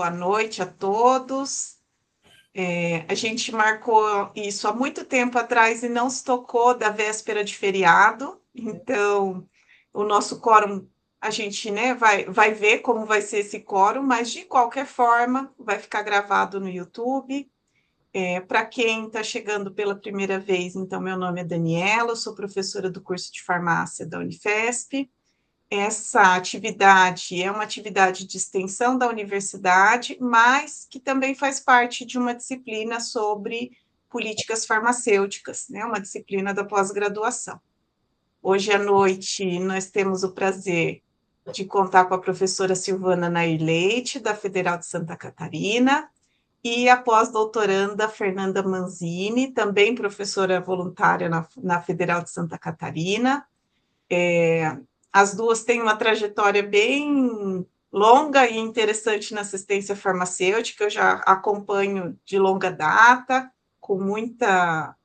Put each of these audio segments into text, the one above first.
boa noite a todos. A gente marcou isso há muito tempo atrás e não se tocou da véspera de feriado, então o nosso quórum, a gente, né, vai ver como vai ser esse quórum, mas de qualquer forma vai ficar gravado no YouTube. Para quem está chegando pela primeira vez, então, meu nome é Daniela, eu sou professora do curso de farmácia da Unifesp. Essa atividade é uma atividade de extensão da universidade, mas que também faz parte de uma disciplina sobre políticas farmacêuticas, né? Uma disciplina da pós-graduação. Hoje à noite nós temos o prazer de contar com a professora Silvana Nair Leite, da Federal de Santa Catarina, e a pós-doutoranda Fernanda Manzini, também professora voluntária na Federal de Santa Catarina. As duas têm uma trajetória bem longa e interessante na assistência farmacêutica, eu já acompanho de longa data, com muita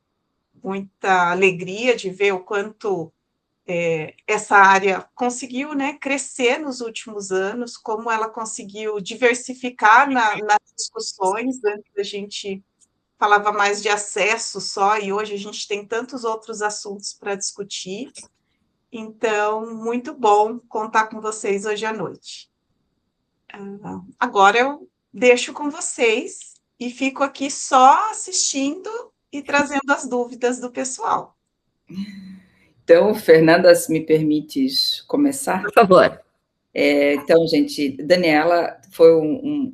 alegria de ver o quanto essa área conseguiu, né, crescer nos últimos anos, como ela conseguiu diversificar nas discussões. Antes a gente falava mais de acesso só, e hoje a gente tem tantos outros assuntos para discutir. Então, muito bom contar com vocês hoje à noite. Agora eu deixo com vocês e fico aqui só assistindo e trazendo as dúvidas do pessoal. Então, Fernanda, se me permites começar? Por favor. Então, gente, Daniela, foi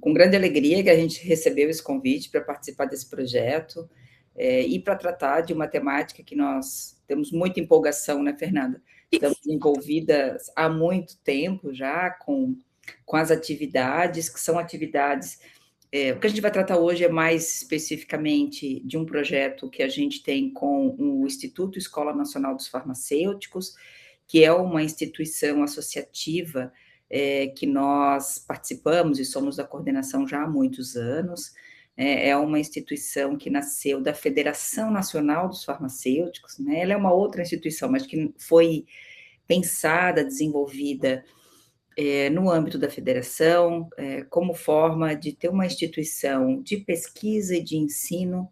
com grande alegria que a gente recebeu esse convite para participar desse projeto e para tratar de uma temática que nós temos muita empolgação, né, Fernanda? Estamos envolvidas há muito tempo já com as atividades, que são atividades... o que a gente vai tratar hoje é mais especificamente de um projeto que a gente tem com o Instituto Escola Nacional dos Farmacêuticos, que é uma instituição associativa que nós participamos e somos da coordenação já há muitos anos. É uma instituição que nasceu da Federação Nacional dos Farmacêuticos, né? Ela é uma outra instituição, mas que foi pensada, desenvolvida no âmbito da federação, como forma de ter uma instituição de pesquisa e de ensino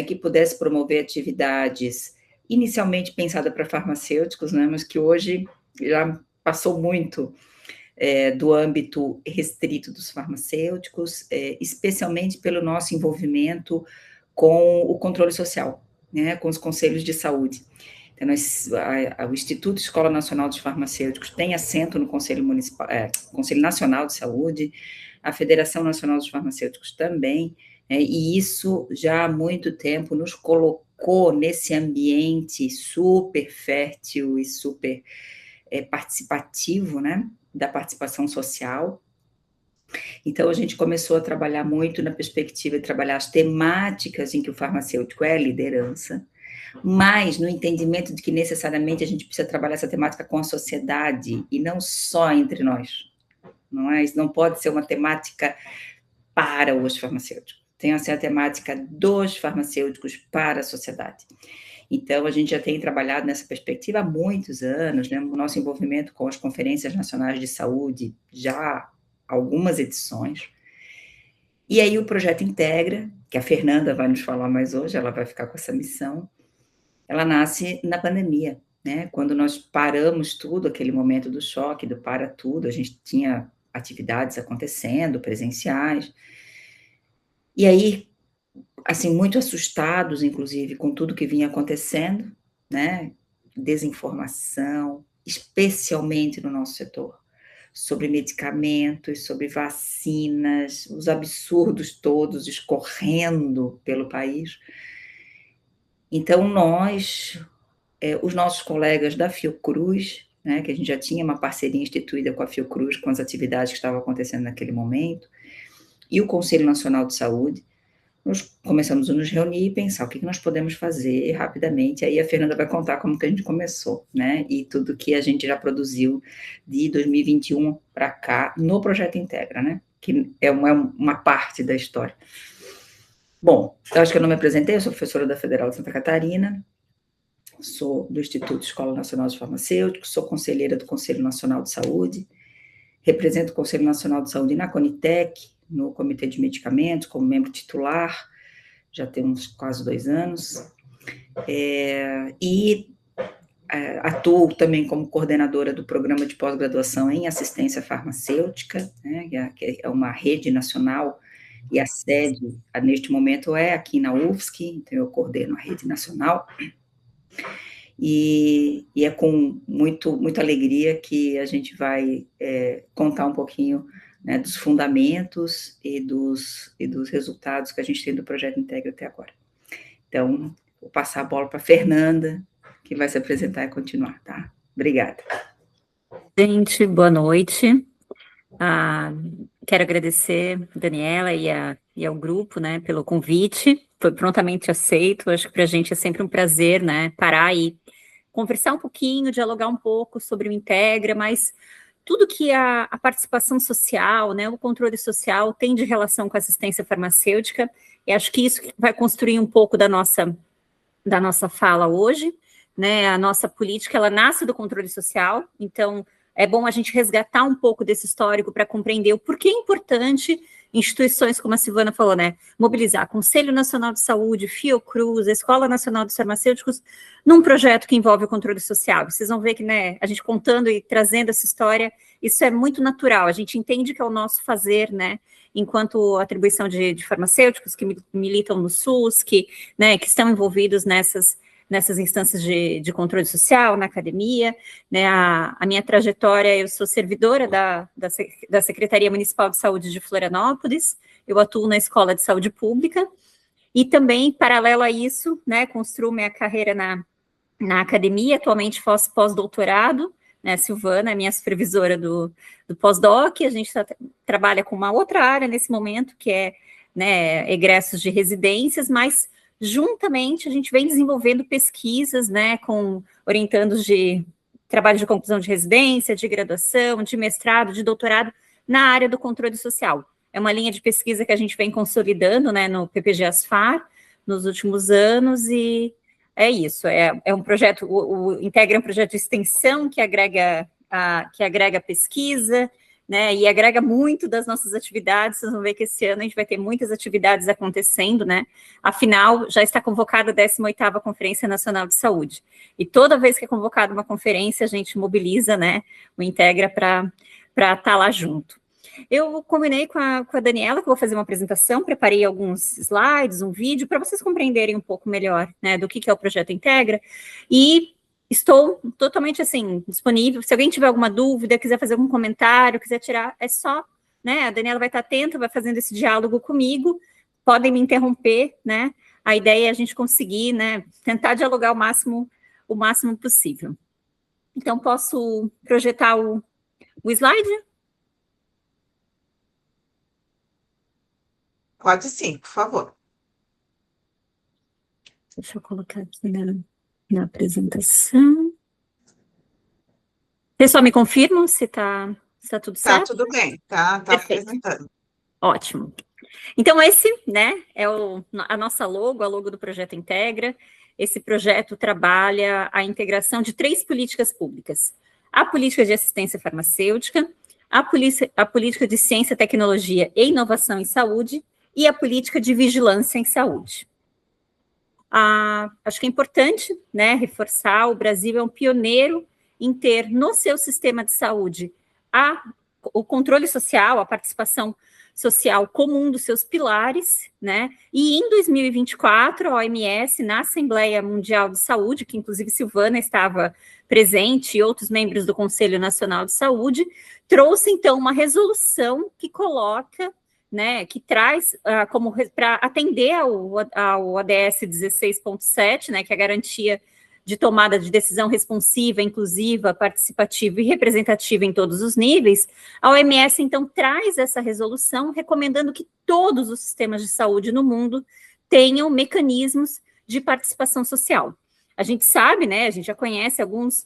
que pudesse promover atividades inicialmente pensada para farmacêuticos, né, mas que hoje já passou muito do âmbito restrito dos farmacêuticos, especialmente pelo nosso envolvimento com o controle social, né, com os conselhos de saúde. Então, o Instituto Escola Nacional dos Farmacêuticos tem assento no Conselho Municipal, Conselho Nacional de Saúde, a Federação Nacional dos Farmacêuticos também, e isso já há muito tempo nos colocou nesse ambiente super fértil e super participativo, né, da participação social. Então, a gente começou a trabalhar muito na perspectiva de trabalhar as temáticas em que o farmacêutico é liderança, mas no entendimento de que necessariamente a gente precisa trabalhar essa temática com a sociedade e não só entre nós, não é? Isso não pode ser uma temática para os farmacêuticos, tem que ser a temática dos farmacêuticos para a sociedade. Então, a gente já tem trabalhado nessa perspectiva há muitos anos, né? O nosso envolvimento com as conferências nacionais de saúde, já há algumas edições. E aí o projeto Integra, que a Fernanda vai nos falar mais hoje, ela vai ficar com essa missão, ela nasce na pandemia, né? Quando nós paramos tudo, aquele momento do choque, do para tudo, a gente tinha atividades acontecendo, presenciais, e aí, assim, muito assustados, inclusive, com tudo que vinha acontecendo, né? Desinformação, especialmente no nosso setor, sobre medicamentos, sobre vacinas, os absurdos todos escorrendo pelo país. Então, os nossos colegas da Fiocruz, né, que a gente já tinha uma parceria instituída com a Fiocruz, com as atividades que estavam acontecendo naquele momento, e o Conselho Nacional de Saúde, nós começamos a nos reunir e pensar o que nós podemos fazer rapidamente. Aí a Fernanda vai contar como que a gente começou, né, e tudo que a gente já produziu de 2021 para cá no Projeto Integra, né, que é uma parte da história. Bom, eu acho que eu não me apresentei, eu sou professora da Federal de Santa Catarina, sou do Instituto Escola Nacional de Farmacêuticos, sou conselheira do Conselho Nacional de Saúde, represento o Conselho Nacional de Saúde na Conitec, no Comitê de Medicamentos, como membro titular, já tem uns quase 2 anos, e atuo também como coordenadora do programa de pós-graduação em assistência farmacêutica, né, que é uma rede nacional, e a sede, neste momento, é aqui na UFSC, então eu coordeno a rede nacional, e é com muita alegria que a gente vai contar um pouquinho, né, dos fundamentos e dos resultados que a gente tem do Projeto Integra até agora. Então, vou passar a bola para a Fernanda, que vai se apresentar e continuar, tá? Obrigada. Gente, boa noite. Quero agradecer a Daniela e ao grupo, né, pelo convite. Foi prontamente aceito. Acho que para a gente é sempre um prazer, né, parar e conversar um pouquinho, dialogar um pouco sobre o Integra, mas tudo que a participação social, né, o controle social tem de relação com a assistência farmacêutica, e acho que isso vai construir um pouco da nossa fala hoje, né, a nossa política, ela nasce do controle social, então é bom a gente resgatar um pouco desse histórico para compreender o porquê é importante instituições, como a Silvana falou, né, mobilizar Conselho Nacional de Saúde, Fiocruz, a Escola Nacional dos Farmacêuticos, num projeto que envolve o controle social. Vocês vão ver que, né, a gente contando e trazendo essa história, isso é muito natural, a gente entende que é o nosso fazer, né, enquanto atribuição de farmacêuticos que militam no SUS, que estão envolvidos nessas instâncias de controle social, na academia, né, a minha trajetória, eu sou servidora da Secretaria Municipal de Saúde de Florianópolis, eu atuo na Escola de Saúde Pública, e também, paralelo a isso, né, construo minha carreira na academia, atualmente faço pós-doutorado, né, Silvana é minha supervisora do pós-doc, a gente trabalha com uma outra área nesse momento, que é, né, egressos de residências, mas juntamente a gente vem desenvolvendo pesquisas, né, com orientandos de trabalho de conclusão de residência, de graduação, de mestrado, de doutorado, na área do controle social. É uma linha de pesquisa que a gente vem consolidando, né, no PPG-ASFAR, nos últimos anos, e é isso, é um projeto, o Integra é um projeto de extensão que agrega pesquisa, né, e agrega muito das nossas atividades. Vocês vão ver que esse ano a gente vai ter muitas atividades acontecendo, né, afinal, já está convocada a 18ª Conferência Nacional de Saúde, e toda vez que é convocada uma conferência, a gente mobiliza, né, o Integra para estar lá junto. Eu combinei com a Daniela que eu vou fazer uma apresentação, preparei alguns slides, um vídeo, para vocês compreenderem um pouco melhor, né, do que é o Projeto Integra, e estou totalmente, assim, disponível. Se alguém tiver alguma dúvida, quiser fazer algum comentário, quiser tirar, é só, né, a Daniela vai estar atenta, vai fazendo esse diálogo comigo, podem me interromper, né, a ideia é a gente conseguir, né, tentar dialogar o máximo possível. Então, posso projetar o slide? Pode sim, por favor. Deixa eu colocar aqui na apresentação. Pessoal, me confirmam se está tudo certo? Tá tudo bem, tá apresentando. Ótimo. Então, esse, né, é a nossa logo, a logo do Projeto Integra. Esse projeto trabalha a integração de 3 políticas públicas: a política de assistência farmacêutica, a política de ciência, tecnologia e inovação em saúde e a política de vigilância em saúde. Acho que é importante, né, reforçar, o Brasil é um pioneiro em ter no seu sistema de saúde o controle social, a participação social como um dos seus pilares, né, e em 2024, a OMS, na Assembleia Mundial de Saúde, que inclusive Silvana estava presente e outros membros do Conselho Nacional de Saúde, trouxe então uma resolução que coloca, né, que traz como para atender ao ODS 16.7, né, que é a garantia de tomada de decisão responsiva, inclusiva, participativa e representativa em todos os níveis. A OMS, então, traz essa resolução recomendando que todos os sistemas de saúde no mundo tenham mecanismos de participação social. A gente sabe, né, a gente já conhece alguns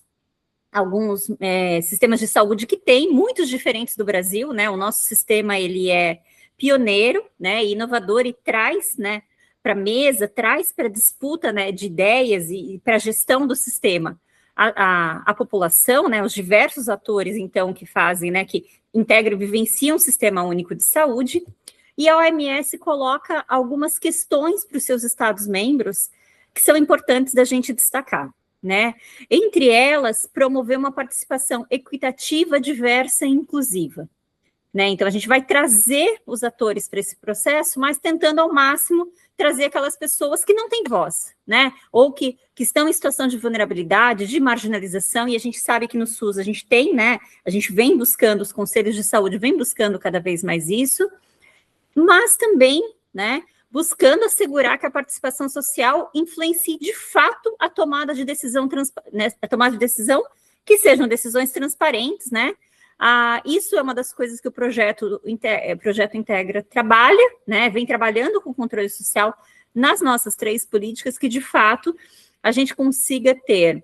sistemas de saúde que têm, muitos diferentes do Brasil, né, o nosso sistema, ele é pioneiro, né, inovador, e traz, né, para a mesa, traz para a disputa, né, de ideias e para a gestão do sistema a população, né, os diversos atores, então, que fazem, né, que integram e vivenciam um sistema único de saúde, e a OMS coloca algumas questões para os seus Estados-membros que são importantes da gente destacar, né? Entre elas, promover uma participação equitativa, diversa e inclusiva, né? Então, a gente vai trazer os atores para esse processo, mas tentando ao máximo trazer aquelas pessoas que não têm voz, né? Ou que estão em situação de vulnerabilidade, de marginalização, e a gente sabe que no SUS a gente tem, né? A gente vem buscando, os conselhos de saúde vem buscando cada vez mais isso, mas também, né, buscando assegurar que a participação social influencie de fato a tomada de decisão, a tomada de decisão, que sejam decisões transparentes, né? Isso é uma das coisas que o projeto Integra trabalha, né? Vem trabalhando com o controle social nas nossas 3 políticas, que de fato a gente consiga ter,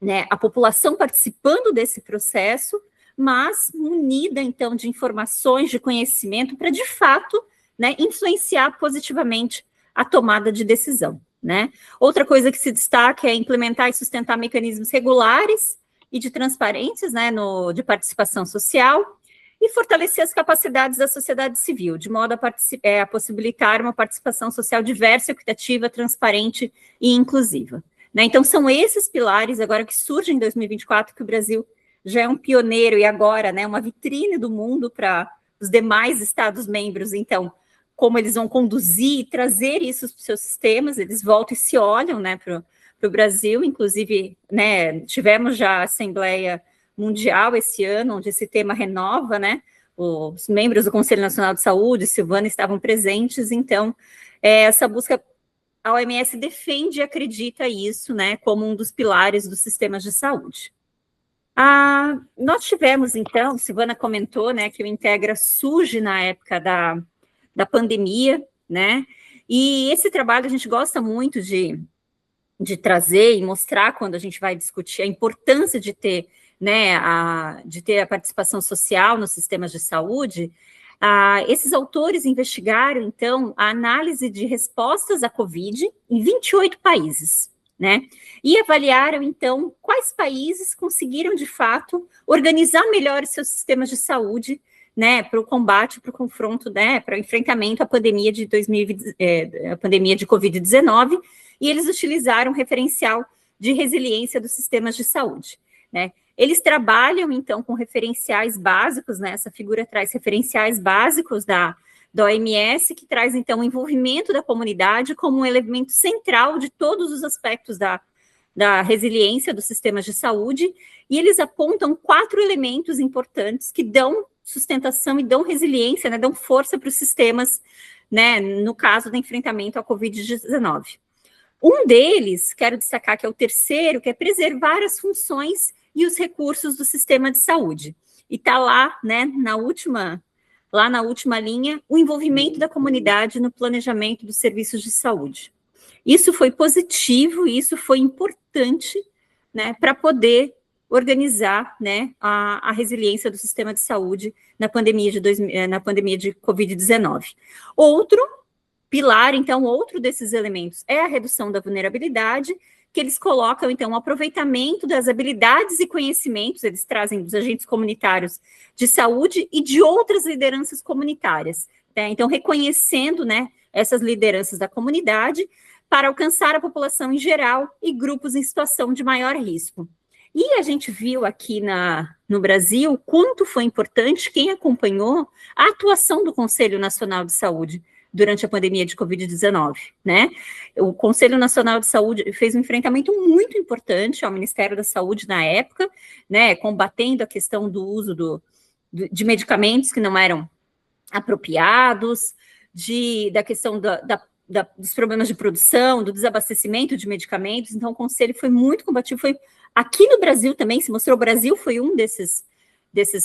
né, a população participando desse processo, mas munida, então, de informações, de conhecimento, para, de fato, né, influenciar positivamente a tomada de decisão, né? Outra coisa que se destaca é implementar e sustentar mecanismos regulares e de transparências, né, de participação social, e fortalecer as capacidades da sociedade civil, de modo a possibilitar uma participação social diversa, equitativa, transparente e inclusiva, né? Então, são esses pilares, agora que surgem em 2024, que o Brasil já é um pioneiro e agora, né, uma vitrine do mundo para os demais Estados-membros. Então, como eles vão conduzir e trazer isso para os seus sistemas, eles voltam e se olham, né, para o Brasil. Inclusive, né, tivemos já a Assembleia Mundial esse ano, onde esse tema renova, né, os membros do Conselho Nacional de Saúde, Silvana, estavam presentes. Então, essa busca, a OMS defende e acredita isso, né, como um dos pilares dos sistemas de saúde. Nós tivemos, então, Silvana comentou, né, que o Integra surge na época da pandemia, né, e esse trabalho a gente gosta muito de trazer e mostrar quando a gente vai discutir a importância de ter, né, de ter a participação social nos sistemas de saúde. Esses autores investigaram, então, a análise de respostas à Covid em 28 países, né, e avaliaram, então, quais países conseguiram, de fato, organizar melhor os seus sistemas de saúde, né, para o combate, para o confronto, né, para o enfrentamento à pandemia de Covid-19, e eles utilizaram um referencial de resiliência dos sistemas de saúde, né. Eles trabalham, então, com referenciais básicos, né, essa figura traz referenciais básicos da OMS, que traz, então, o envolvimento da comunidade como um elemento central de todos os aspectos da resiliência dos sistemas de saúde, e eles apontam 4 elementos importantes que dão sustentação e dão resiliência, né, dão força para os sistemas, né, no caso do enfrentamento à Covid-19. Um deles, quero destacar que é o terceiro, que é preservar as funções e os recursos do sistema de saúde. E está lá, né, na última linha, o envolvimento da comunidade no planejamento dos serviços de saúde. Isso foi positivo, isso foi importante, né, para poder organizar, né, a resiliência do sistema de saúde na pandemia de Covid-19. Outro pilar, então, outro desses elementos é a redução da vulnerabilidade, que eles colocam, então, o aproveitamento das habilidades e conhecimentos, eles trazem dos agentes comunitários de saúde e de outras lideranças comunitárias, né? Então, reconhecendo, né, essas lideranças da comunidade para alcançar a população em geral e grupos em situação de maior risco. E a gente viu aqui no Brasil quanto foi importante, quem acompanhou, a atuação do Conselho Nacional de Saúde durante a pandemia de Covid-19, né? O Conselho Nacional de Saúde fez um enfrentamento muito importante ao Ministério da Saúde na época, né, combatendo a questão do uso de medicamentos que não eram apropriados, da questão dos problemas de produção, do desabastecimento de medicamentos. Então, o Conselho foi muito combativo, foi aqui no Brasil também, se mostrou, o Brasil foi um desses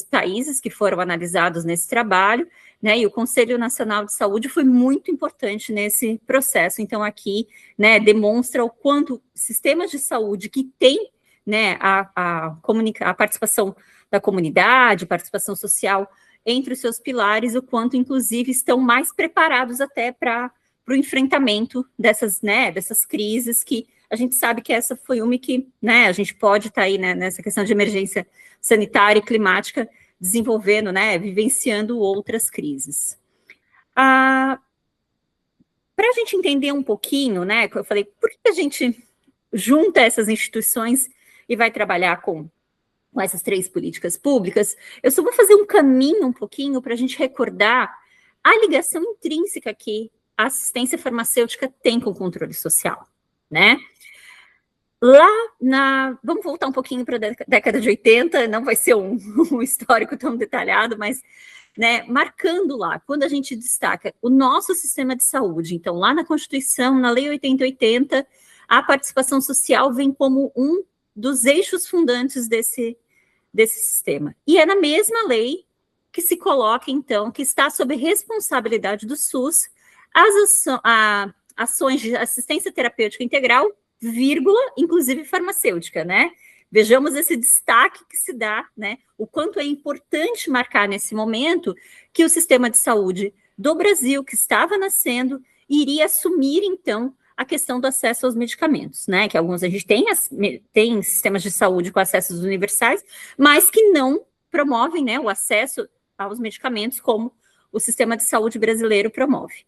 países que foram analisados nesse trabalho, né, e o Conselho Nacional de Saúde foi muito importante nesse processo. Então, aqui, né, demonstra o quanto sistemas de saúde que têm, né, a participação da comunidade, participação social entre os seus pilares, o quanto, inclusive, estão mais preparados até para o enfrentamento dessas crises, que a gente sabe que essa foi uma que, né, a gente pode estar aí, né, nessa questão de emergência sanitária e climática, desenvolvendo, né, vivenciando outras crises. Para a gente entender um pouquinho, né, eu falei, por que a gente junta essas instituições e vai trabalhar com essas 3 políticas públicas? Eu só vou fazer um caminho um pouquinho para a gente recordar a ligação intrínseca que a assistência farmacêutica tem com o controle social, né? Vamos voltar um pouquinho para a década de 80, não vai ser um histórico tão detalhado, mas, né, marcando lá, quando a gente destaca o nosso sistema de saúde, então, lá na Constituição, na Lei 8080, a participação social vem como um dos eixos fundantes desse sistema. E é na mesma lei que se coloca, então, que está sob responsabilidade do SUS as ações de assistência terapêutica integral, vírgula, inclusive farmacêutica, né? Vejamos esse destaque que se dá, né? O quanto é importante marcar nesse momento que o sistema de saúde do Brasil, que estava nascendo, iria assumir, então, a questão do acesso aos medicamentos, né? Que alguns a gente tem sistemas de saúde com acessos universais, mas que não promovem, né, o acesso aos medicamentos como o sistema de saúde brasileiro promove.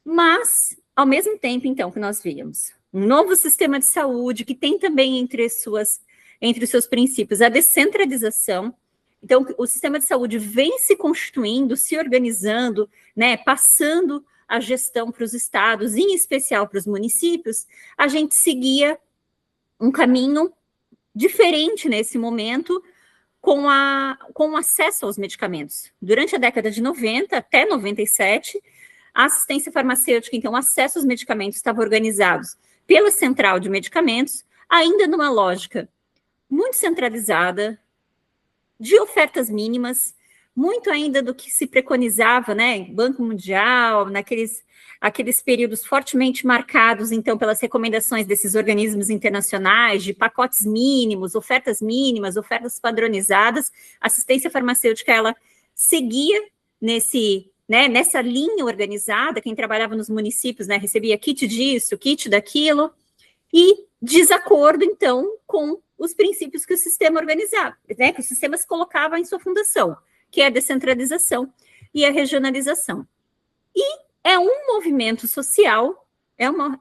Mas, ao mesmo tempo, então, que nós víamos um novo sistema de saúde que tem também entre os seus princípios a descentralização. Então, o sistema de saúde vem se constituindo, se organizando, né, passando a gestão para os estados, em especial para os municípios. A gente seguia um caminho diferente nesse momento com o acesso aos medicamentos. Durante a década de 90 até 97, a assistência farmacêutica, então, o acesso aos medicamentos estava organizado pela Central de Medicamentos, ainda numa lógica muito centralizada, de ofertas mínimas, muito ainda do que se preconizava, né, Banco Mundial, aqueles períodos fortemente marcados, então, pelas recomendações desses organismos internacionais, de pacotes mínimos, ofertas mínimas, ofertas padronizadas. A assistência farmacêutica, ela seguia nessa linha organizada. Quem trabalhava nos municípios, né, recebia kit disso, kit daquilo, e desacordo, então, com os princípios que o sistema organizava, né, que o sistema se colocava em sua fundação, que é a descentralização e a regionalização. E é um movimento social,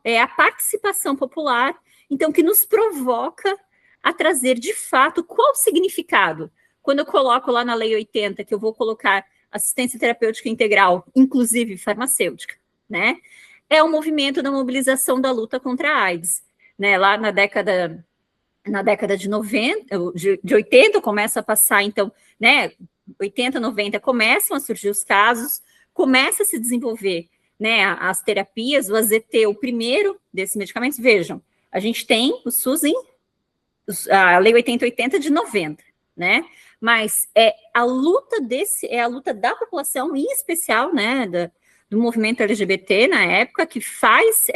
é a participação popular, então, que nos provoca a trazer, de fato, qual o significado. Quando eu coloco lá na Lei 80, que eu vou colocar assistência terapêutica integral, inclusive farmacêutica, né? É um movimento da mobilização da luta contra a AIDS, né? Lá na década de 90, de 80, começa a passar, então, né? 80, 90, começam a surgir os casos, começa a se desenvolver, né, as terapias, o AZT, o primeiro desses medicamentos. Vejam, a gente tem o SUS a Lei 8080 de 90, né? Mas é a luta da população, em especial, né, do movimento LGBT na época, que faz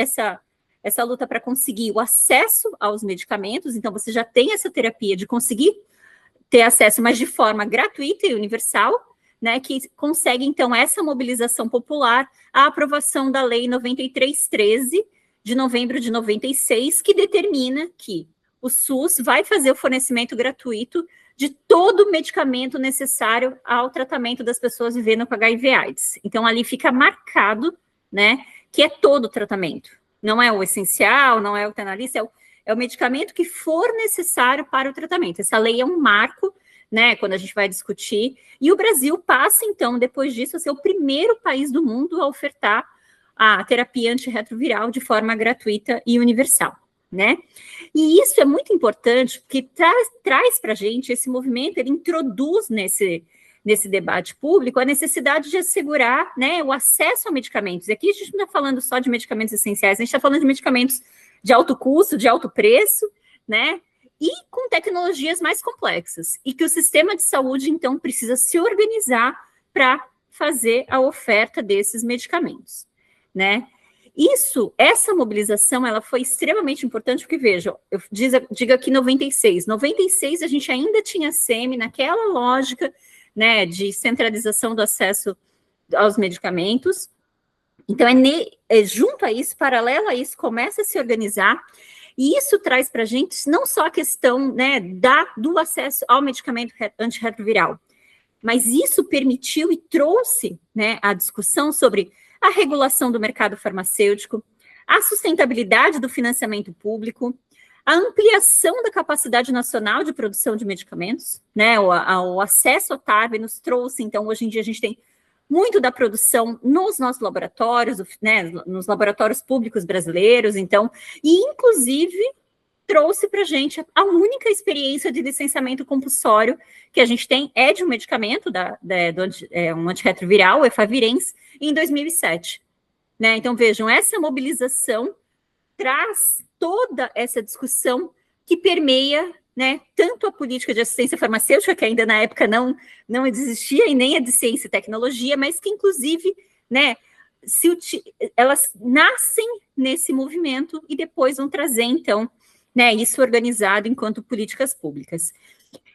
essa luta para conseguir o acesso aos medicamentos. Então, você já tem essa terapia de conseguir ter acesso, mas de forma gratuita e universal, né, que consegue, então, essa mobilização popular, a aprovação da Lei 9313, de novembro de 96, que determina que o SUS vai fazer o fornecimento gratuito de todo o medicamento necessário ao tratamento das pessoas vivendo com HIV/AIDS. Então, ali fica marcado, né, que é todo o tratamento. Não é o essencial, não é o que está na lista, é o medicamento que for necessário para o tratamento. Essa lei é um marco, né, quando a gente vai discutir, e o Brasil passa, então, depois disso, a ser o primeiro país do mundo a ofertar a terapia antirretroviral de forma gratuita e universal, né? E isso é muito importante, porque traz para a gente esse movimento, ele introduz nesse debate público a necessidade de assegurar, né, o acesso a medicamentos. E aqui a gente não está falando só de medicamentos essenciais, a gente está falando de medicamentos de alto custo, de alto preço, né, e com tecnologias mais complexas, e que o sistema de saúde, então, precisa se organizar para fazer a oferta desses medicamentos, né. Essa mobilização, ela foi extremamente importante, porque, vejam, eu digo aqui 96 a gente ainda tinha SEMI naquela lógica, né, de centralização do acesso aos medicamentos. Então, junto a isso, paralelo a isso, começa a se organizar, e isso traz para a gente não só a questão, né, do acesso ao medicamento antirretroviral, mas isso permitiu e trouxe, né, a discussão sobre a regulação do mercado farmacêutico, a sustentabilidade do financiamento público, a ampliação da capacidade nacional de produção de medicamentos, né, o acesso à TARV nos trouxe, então, hoje em dia a gente tem muito da produção nos nossos laboratórios, né, nos laboratórios públicos brasileiros, então, e inclusive trouxe para a gente a única experiência de licenciamento compulsório que a gente tem é de um medicamento, um antirretroviral, o Efavirenz, em 2007. Né? Então, vejam, essa mobilização traz toda essa discussão que permeia, né, tanto a política de assistência farmacêutica, que ainda na época não existia, e nem a de ciência e tecnologia, mas que, inclusive, né, elas nascem nesse movimento e depois vão trazer, então, né, isso organizado enquanto políticas públicas.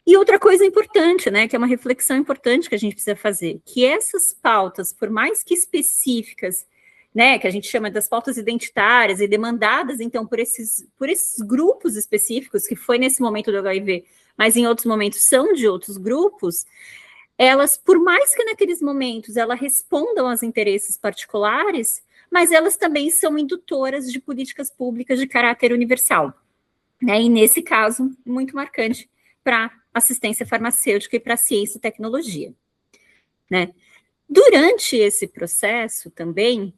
E outra coisa importante, né, que é uma reflexão importante que a gente precisa fazer, que essas pautas, por mais que específicas, né, que a gente chama das pautas identitárias e demandadas, então, por esses grupos específicos, que foi nesse momento do HIV, mas em outros momentos são de outros grupos, elas, por mais que naqueles momentos elas respondam aos interesses particulares, mas elas também são indutoras de políticas públicas de caráter universal. Né, e nesse caso, muito marcante para assistência farmacêutica e para ciência e tecnologia. Né? Durante esse processo também,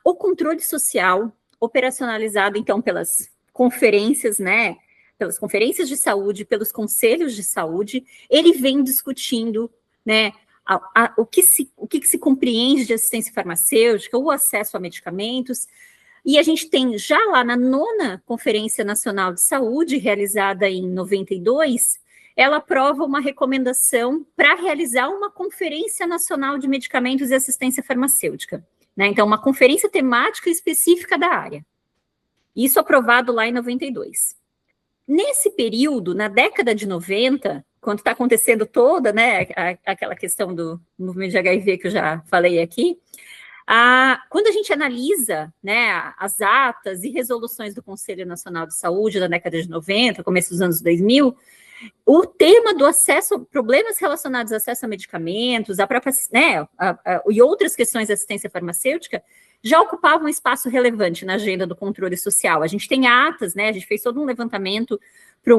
o controle social, operacionalizado, então, pelas conferências, né, pelas conferências de saúde, pelos conselhos de saúde, ele vem discutindo, né, o que se compreende de assistência farmacêutica, o acesso a medicamentos, e a gente tem já lá na 9ª Conferência Nacional de Saúde, realizada em 92, ela aprova uma recomendação para realizar uma Conferência Nacional de Medicamentos e Assistência Farmacêutica. Né? Então, uma conferência temática específica da área. Isso aprovado lá em 92. Nesse período, na década de 90, quando está acontecendo toda, né, aquela questão do movimento de HIV que eu já falei aqui, quando a gente analisa, né, as atas e resoluções do Conselho Nacional de Saúde da década de 90, começo dos anos 2000, o tema do acesso, problemas relacionados ao acesso a medicamentos, a própria, né, e outras questões de assistência farmacêutica, já ocupavam um espaço relevante na agenda do controle social. A gente tem atas, né, a gente fez todo um levantamento para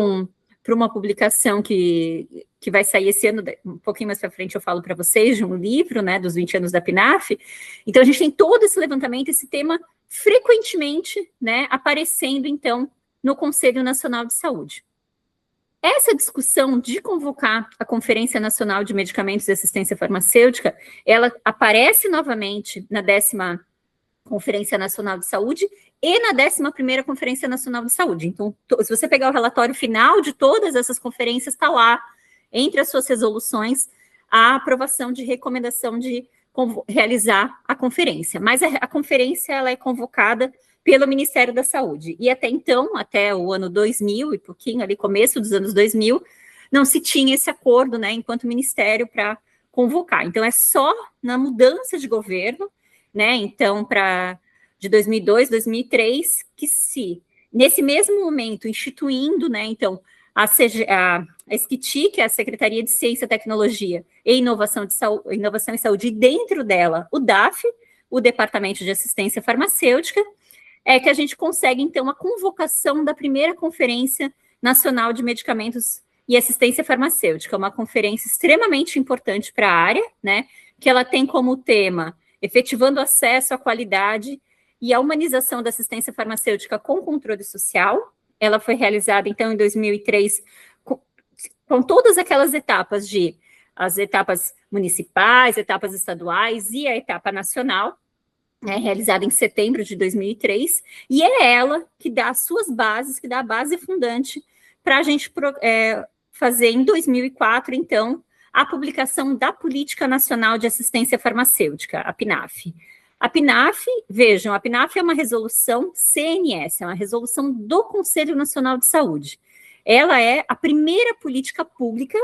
uma publicação que vai sair esse ano, um pouquinho mais para frente eu falo para vocês, de um livro, né, dos 20 anos da PNAF. Então, a gente tem todo esse levantamento, esse tema frequentemente, né, aparecendo, então, no Conselho Nacional de Saúde. Essa discussão de convocar a Conferência Nacional de Medicamentos e Assistência Farmacêutica, ela aparece novamente na 10ª Conferência Nacional de Saúde e na 11ª Conferência Nacional de Saúde. Então, se você pegar o relatório final de todas essas conferências, está lá, entre as suas resoluções, a aprovação de recomendação de realizar a conferência. Mas a conferência ela é convocada pelo Ministério da Saúde. E até então, até o ano 2000 e pouquinho, ali começo dos anos 2000, não se tinha esse acordo, né, enquanto ministério para convocar. Então, é só na mudança de governo, né, então, de 2002, 2003, que nesse mesmo momento, instituindo, né, então, a SCTI, que é a Secretaria de Ciência, Tecnologia e Inovação e Saúde, e dentro dela, o DAF, o Departamento de Assistência Farmacêutica, é que a gente consegue, então, a convocação da primeira Conferência Nacional de Medicamentos e Assistência Farmacêutica, uma conferência extremamente importante para a área, né, que ela tem como tema efetivando acesso à qualidade e a humanização da assistência farmacêutica com controle social. Ela foi realizada, então, em 2003, com todas aquelas etapas as etapas municipais, etapas estaduais e a etapa nacional, né, realizada em setembro de 2003, e é ela que dá as suas bases, que dá a base fundante para a gente fazer em 2004, então, a publicação da Política Nacional de Assistência Farmacêutica, a PNAF. A PNAF, vejam, a PNAF é uma resolução CNS, é uma resolução do Conselho Nacional de Saúde. Ela é a primeira política pública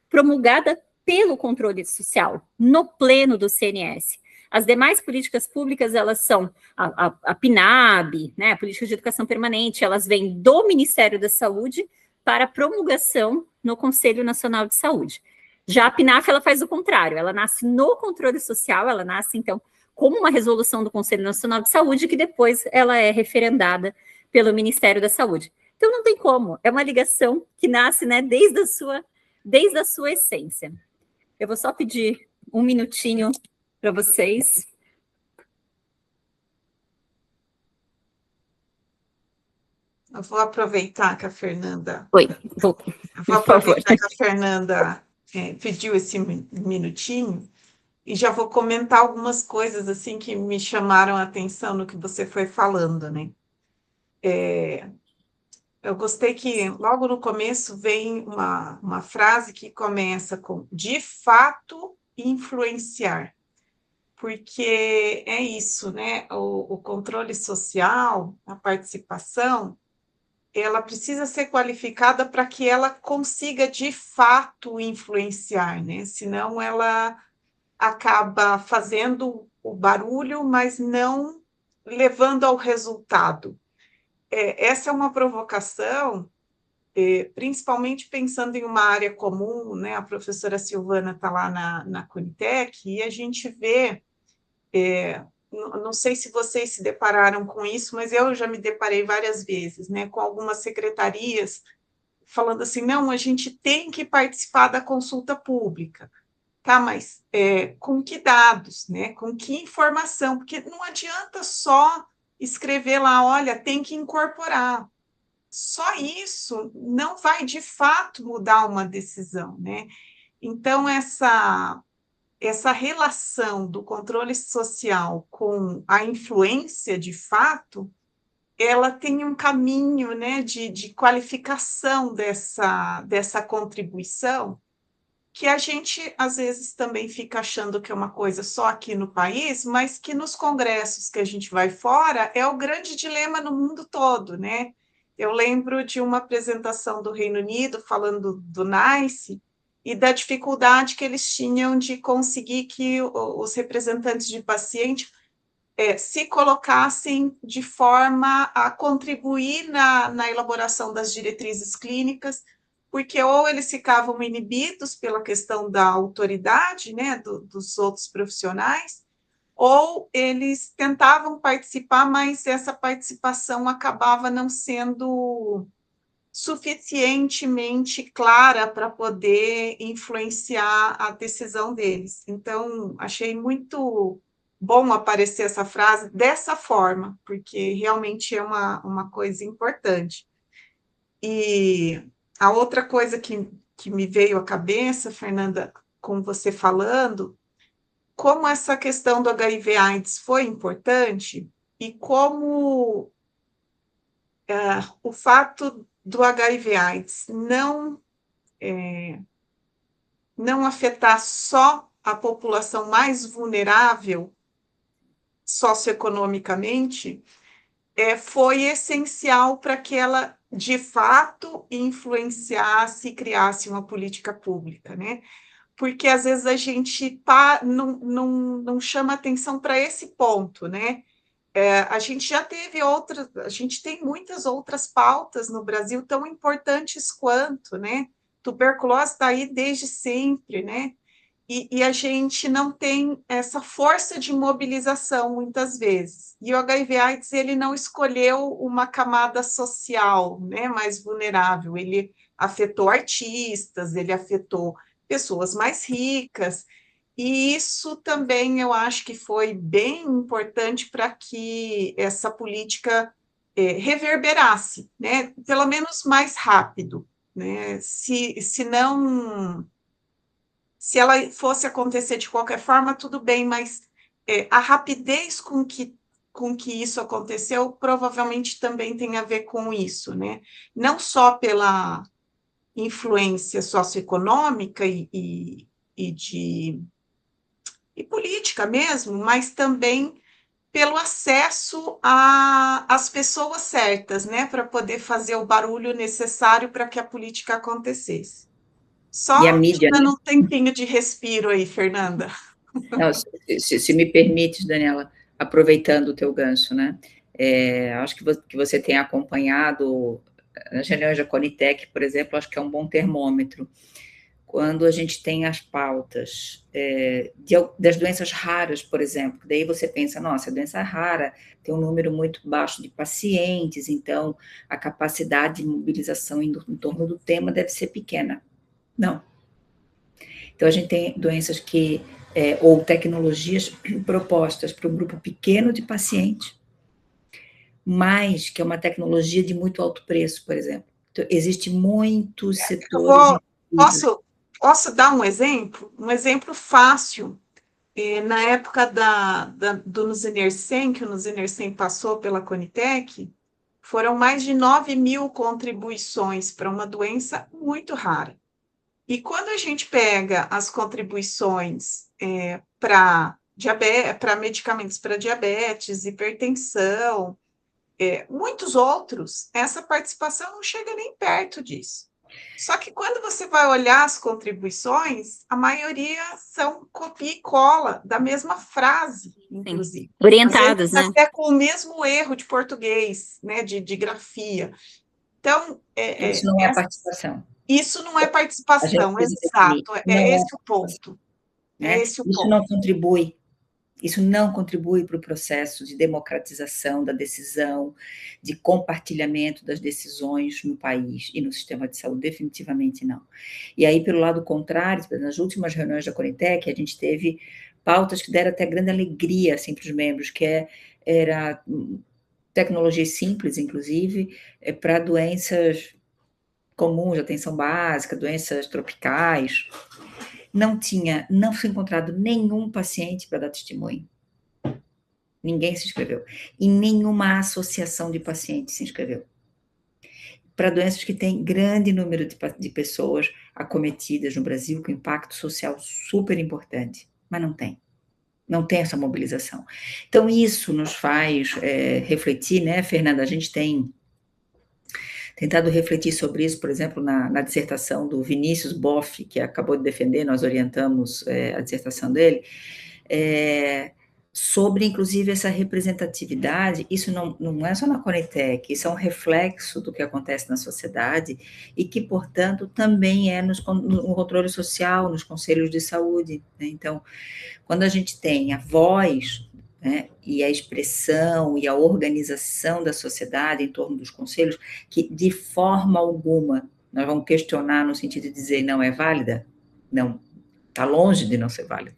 promulgada pelo controle social, no pleno do CNS. As demais políticas públicas, elas são a PNAB, né, a Política de Educação Permanente, elas vêm do Ministério da Saúde para promulgação no Conselho Nacional de Saúde. Já a PNAF, ela faz o contrário, ela nasce no controle social, ela nasce, então, como uma resolução do Conselho Nacional de Saúde, que depois ela é referendada pelo Ministério da Saúde. Então, não tem como, é uma ligação que nasce, né, desde a sua essência. Eu vou só pedir um minutinho para vocês. Eu vou aproveitar que a Fernanda... Oi, vou, Eu vou por favor. aproveitar que a Fernanda pediu esse minutinho e já vou comentar algumas coisas assim que me chamaram a atenção no que você foi falando, né? Eu gostei que logo no começo vem uma frase que começa com de fato influenciar, porque é isso, né? O controle social, a participação, ela precisa ser qualificada para que ela consiga de fato influenciar, né? Senão ela acaba fazendo o barulho, mas não levando ao resultado. Essa é uma provocação, principalmente pensando em uma área comum, né? A professora Silvana está lá na Conitec, e a gente vê, não sei se vocês se depararam com isso, mas eu já me deparei várias vezes, né? Com algumas secretarias falando assim, não, a gente tem que participar da consulta pública. Tá, mas com que dados, né? Com que informação? Porque não adianta só escrever lá, olha, tem que incorporar. Só isso não vai de fato mudar uma decisão, né? Então, essa relação do controle social com a influência de fato, ela tem um caminho, né, de qualificação dessa contribuição, que a gente, às vezes, também fica achando que é uma coisa só aqui no país, mas que nos congressos que a gente vai fora é o grande dilema no mundo todo, né? Eu lembro de uma apresentação do Reino Unido falando do NICE e da dificuldade que eles tinham de conseguir que os representantes de paciente se colocassem de forma a contribuir na elaboração das diretrizes clínicas, porque ou eles ficavam inibidos pela questão da autoridade, né, dos outros profissionais, ou eles tentavam participar, mas essa participação acabava não sendo suficientemente clara para poder influenciar a decisão deles. Então, achei muito bom aparecer essa frase dessa forma, porque realmente é uma coisa importante. E a outra coisa que me veio à cabeça, Fernanda, com você falando, como essa questão do HIV/AIDS foi importante e como o fato do HIV/AIDS não afetar só a população mais vulnerável socioeconomicamente, foi essencial para que ela, de fato, influenciasse e criasse uma política pública, né? Porque, às vezes, a gente não chama atenção para esse ponto, né? A gente já teve outras, a gente tem muitas outras pautas no Brasil tão importantes quanto, né? Tuberculose está aí desde sempre, né? E a gente não tem essa força de mobilização muitas vezes. E o HIV/AIDS ele não escolheu uma camada social, né, mais vulnerável. Ele afetou artistas, ele afetou pessoas mais ricas. E isso também eu acho que foi bem importante para que essa política reverberasse, né, pelo menos mais rápido, né? Se não, se ela fosse acontecer de qualquer forma, tudo bem, mas a rapidez com que isso aconteceu provavelmente também tem a ver com isso, né? Não só pela influência socioeconômica e política mesmo, mas também pelo acesso às pessoas certas, né, para poder fazer o barulho necessário para que a política acontecesse. E a Só mídia, né? dando um tempinho de respiro aí, Fernanda. Não, se me permites, Daniela, aproveitando o teu gancho, né? Acho que você tem acompanhado as reuniões da Conitec, por exemplo, acho que é um bom termômetro. quando a gente tem as pautas das doenças raras, por exemplo, daí você pensa, nossa, a doença rara tem um número muito baixo de pacientes, então a capacidade de mobilização em torno do tema deve ser pequena. Não. Então a gente tem doenças que, ou tecnologias propostas para um grupo pequeno de pacientes, mas que é uma tecnologia de muito alto preço, por exemplo. Então, existe muitos setores... Posso dar um exemplo? Um exemplo fácil. Na época do Nusinersen, que o Nusinersen passou pela Conitec, foram mais de 9.000 contribuições para uma doença muito rara. E quando a gente pega as contribuições para medicamentos para diabetes, hipertensão, muitos outros, essa participação não chega nem perto disso. Só que quando você vai olhar as contribuições, a maioria são copia e cola da mesma frase, inclusive. Sim. Orientadas, né? Até com o mesmo erro de português, né, de grafia. Então, isso não é participação. Isso não é participação, exato. É esse o ponto. Né? Isso não contribui. Isso não contribui para o processo de democratização da decisão, de compartilhamento das decisões no país e no sistema de saúde, definitivamente não. E aí, pelo lado contrário, nas últimas reuniões da Conitec, a gente teve pautas que deram até grande alegria assim, para os membros, que era tecnologias simples, inclusive, para doenças comuns, de atenção básica, doenças tropicais. Não foi encontrado nenhum paciente para dar testemunho. Ninguém se inscreveu. E nenhuma associação de pacientes se inscreveu. Para doenças que têm grande número de pessoas acometidas no Brasil, com impacto social super importante, mas não tem. Não tem essa mobilização. Então, isso nos faz refletir, né, Fernanda? A gente tem tentado refletir sobre isso, por exemplo, na dissertação do Vinícius Boff, que acabou de defender, nós orientamos a dissertação dele, sobre, inclusive, essa representatividade. Isso não é só na Conitec, isso é um reflexo do que acontece na sociedade e que, portanto, também no controle social, nos conselhos de saúde, né? Então, quando a gente tem a voz, né, e a expressão e a organização da sociedade em torno dos conselhos, que de forma alguma nós vamos questionar no sentido de dizer não é válida, não, está longe de não ser válida,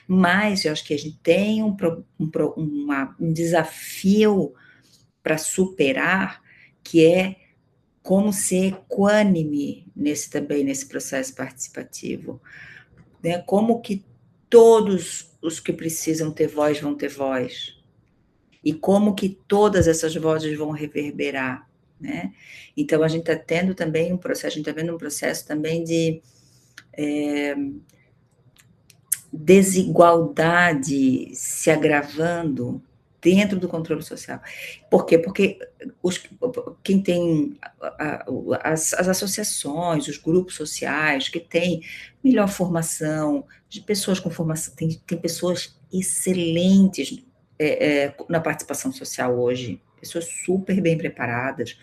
mas eu acho que a gente tem um desafio para superar, que é como ser equânime nesse processo participativo, né? Como que todos os que precisam ter voz vão ter voz, e como que todas essas vozes vão reverberar, né? Então, a gente está tendo também um processo, a gente está vendo um processo também de desigualdade se agravando dentro do controle social. Por quê? Porque quem tem as associações, os grupos sociais, que têm melhor formação, de pessoas com formação, tem pessoas excelentes na participação social hoje, pessoas super bem preparadas,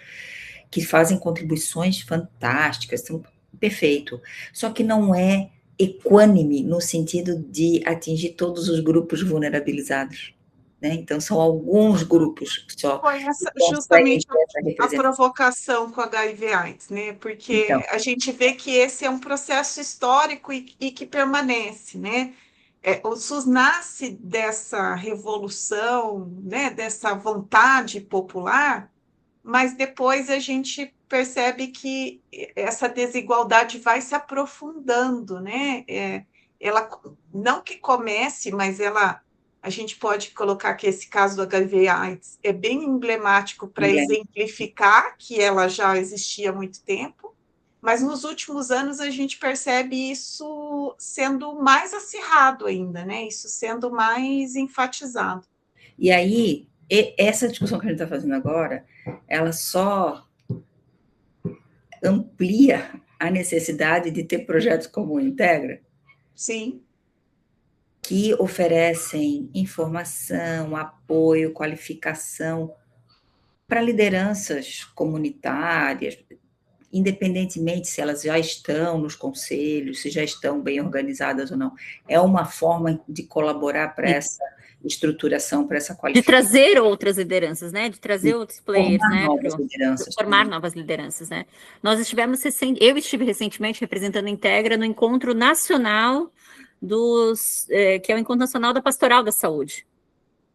que fazem contribuições fantásticas, são perfeito, só que não é equânime no sentido de atingir todos os grupos vulnerabilizados, né? Então, são alguns grupos só. Foi justamente a provocação com HIV/AIDS, né? Porque então, a gente vê que esse é um processo histórico e que permanece, né? O SUS nasce dessa revolução, né? Dessa vontade popular, mas depois a gente percebe que essa desigualdade vai se aprofundando, né? Ela não que comece, mas a gente pode colocar que esse caso do HIV/AIDS é bem emblemático para exemplificar que ela já existia há muito tempo, mas nos últimos anos a gente percebe isso sendo mais acirrado ainda, né? Isso sendo mais enfatizado. E aí, essa discussão que a gente está fazendo agora, ela só amplia a necessidade de ter projetos como o Integra. Sim. Que oferecem informação, apoio, qualificação para lideranças comunitárias, independentemente se elas já estão nos conselhos, se já estão bem organizadas ou não. É uma forma de colaborar para essa estruturação, para essa qualificação. De trazer outras lideranças, né? De trazer outros players, né? Novas lideranças. Formar novas lideranças, né? Eu estive recentemente representando a Integra no Encontro Nacional que é o Encontro Nacional da Pastoral da Saúde.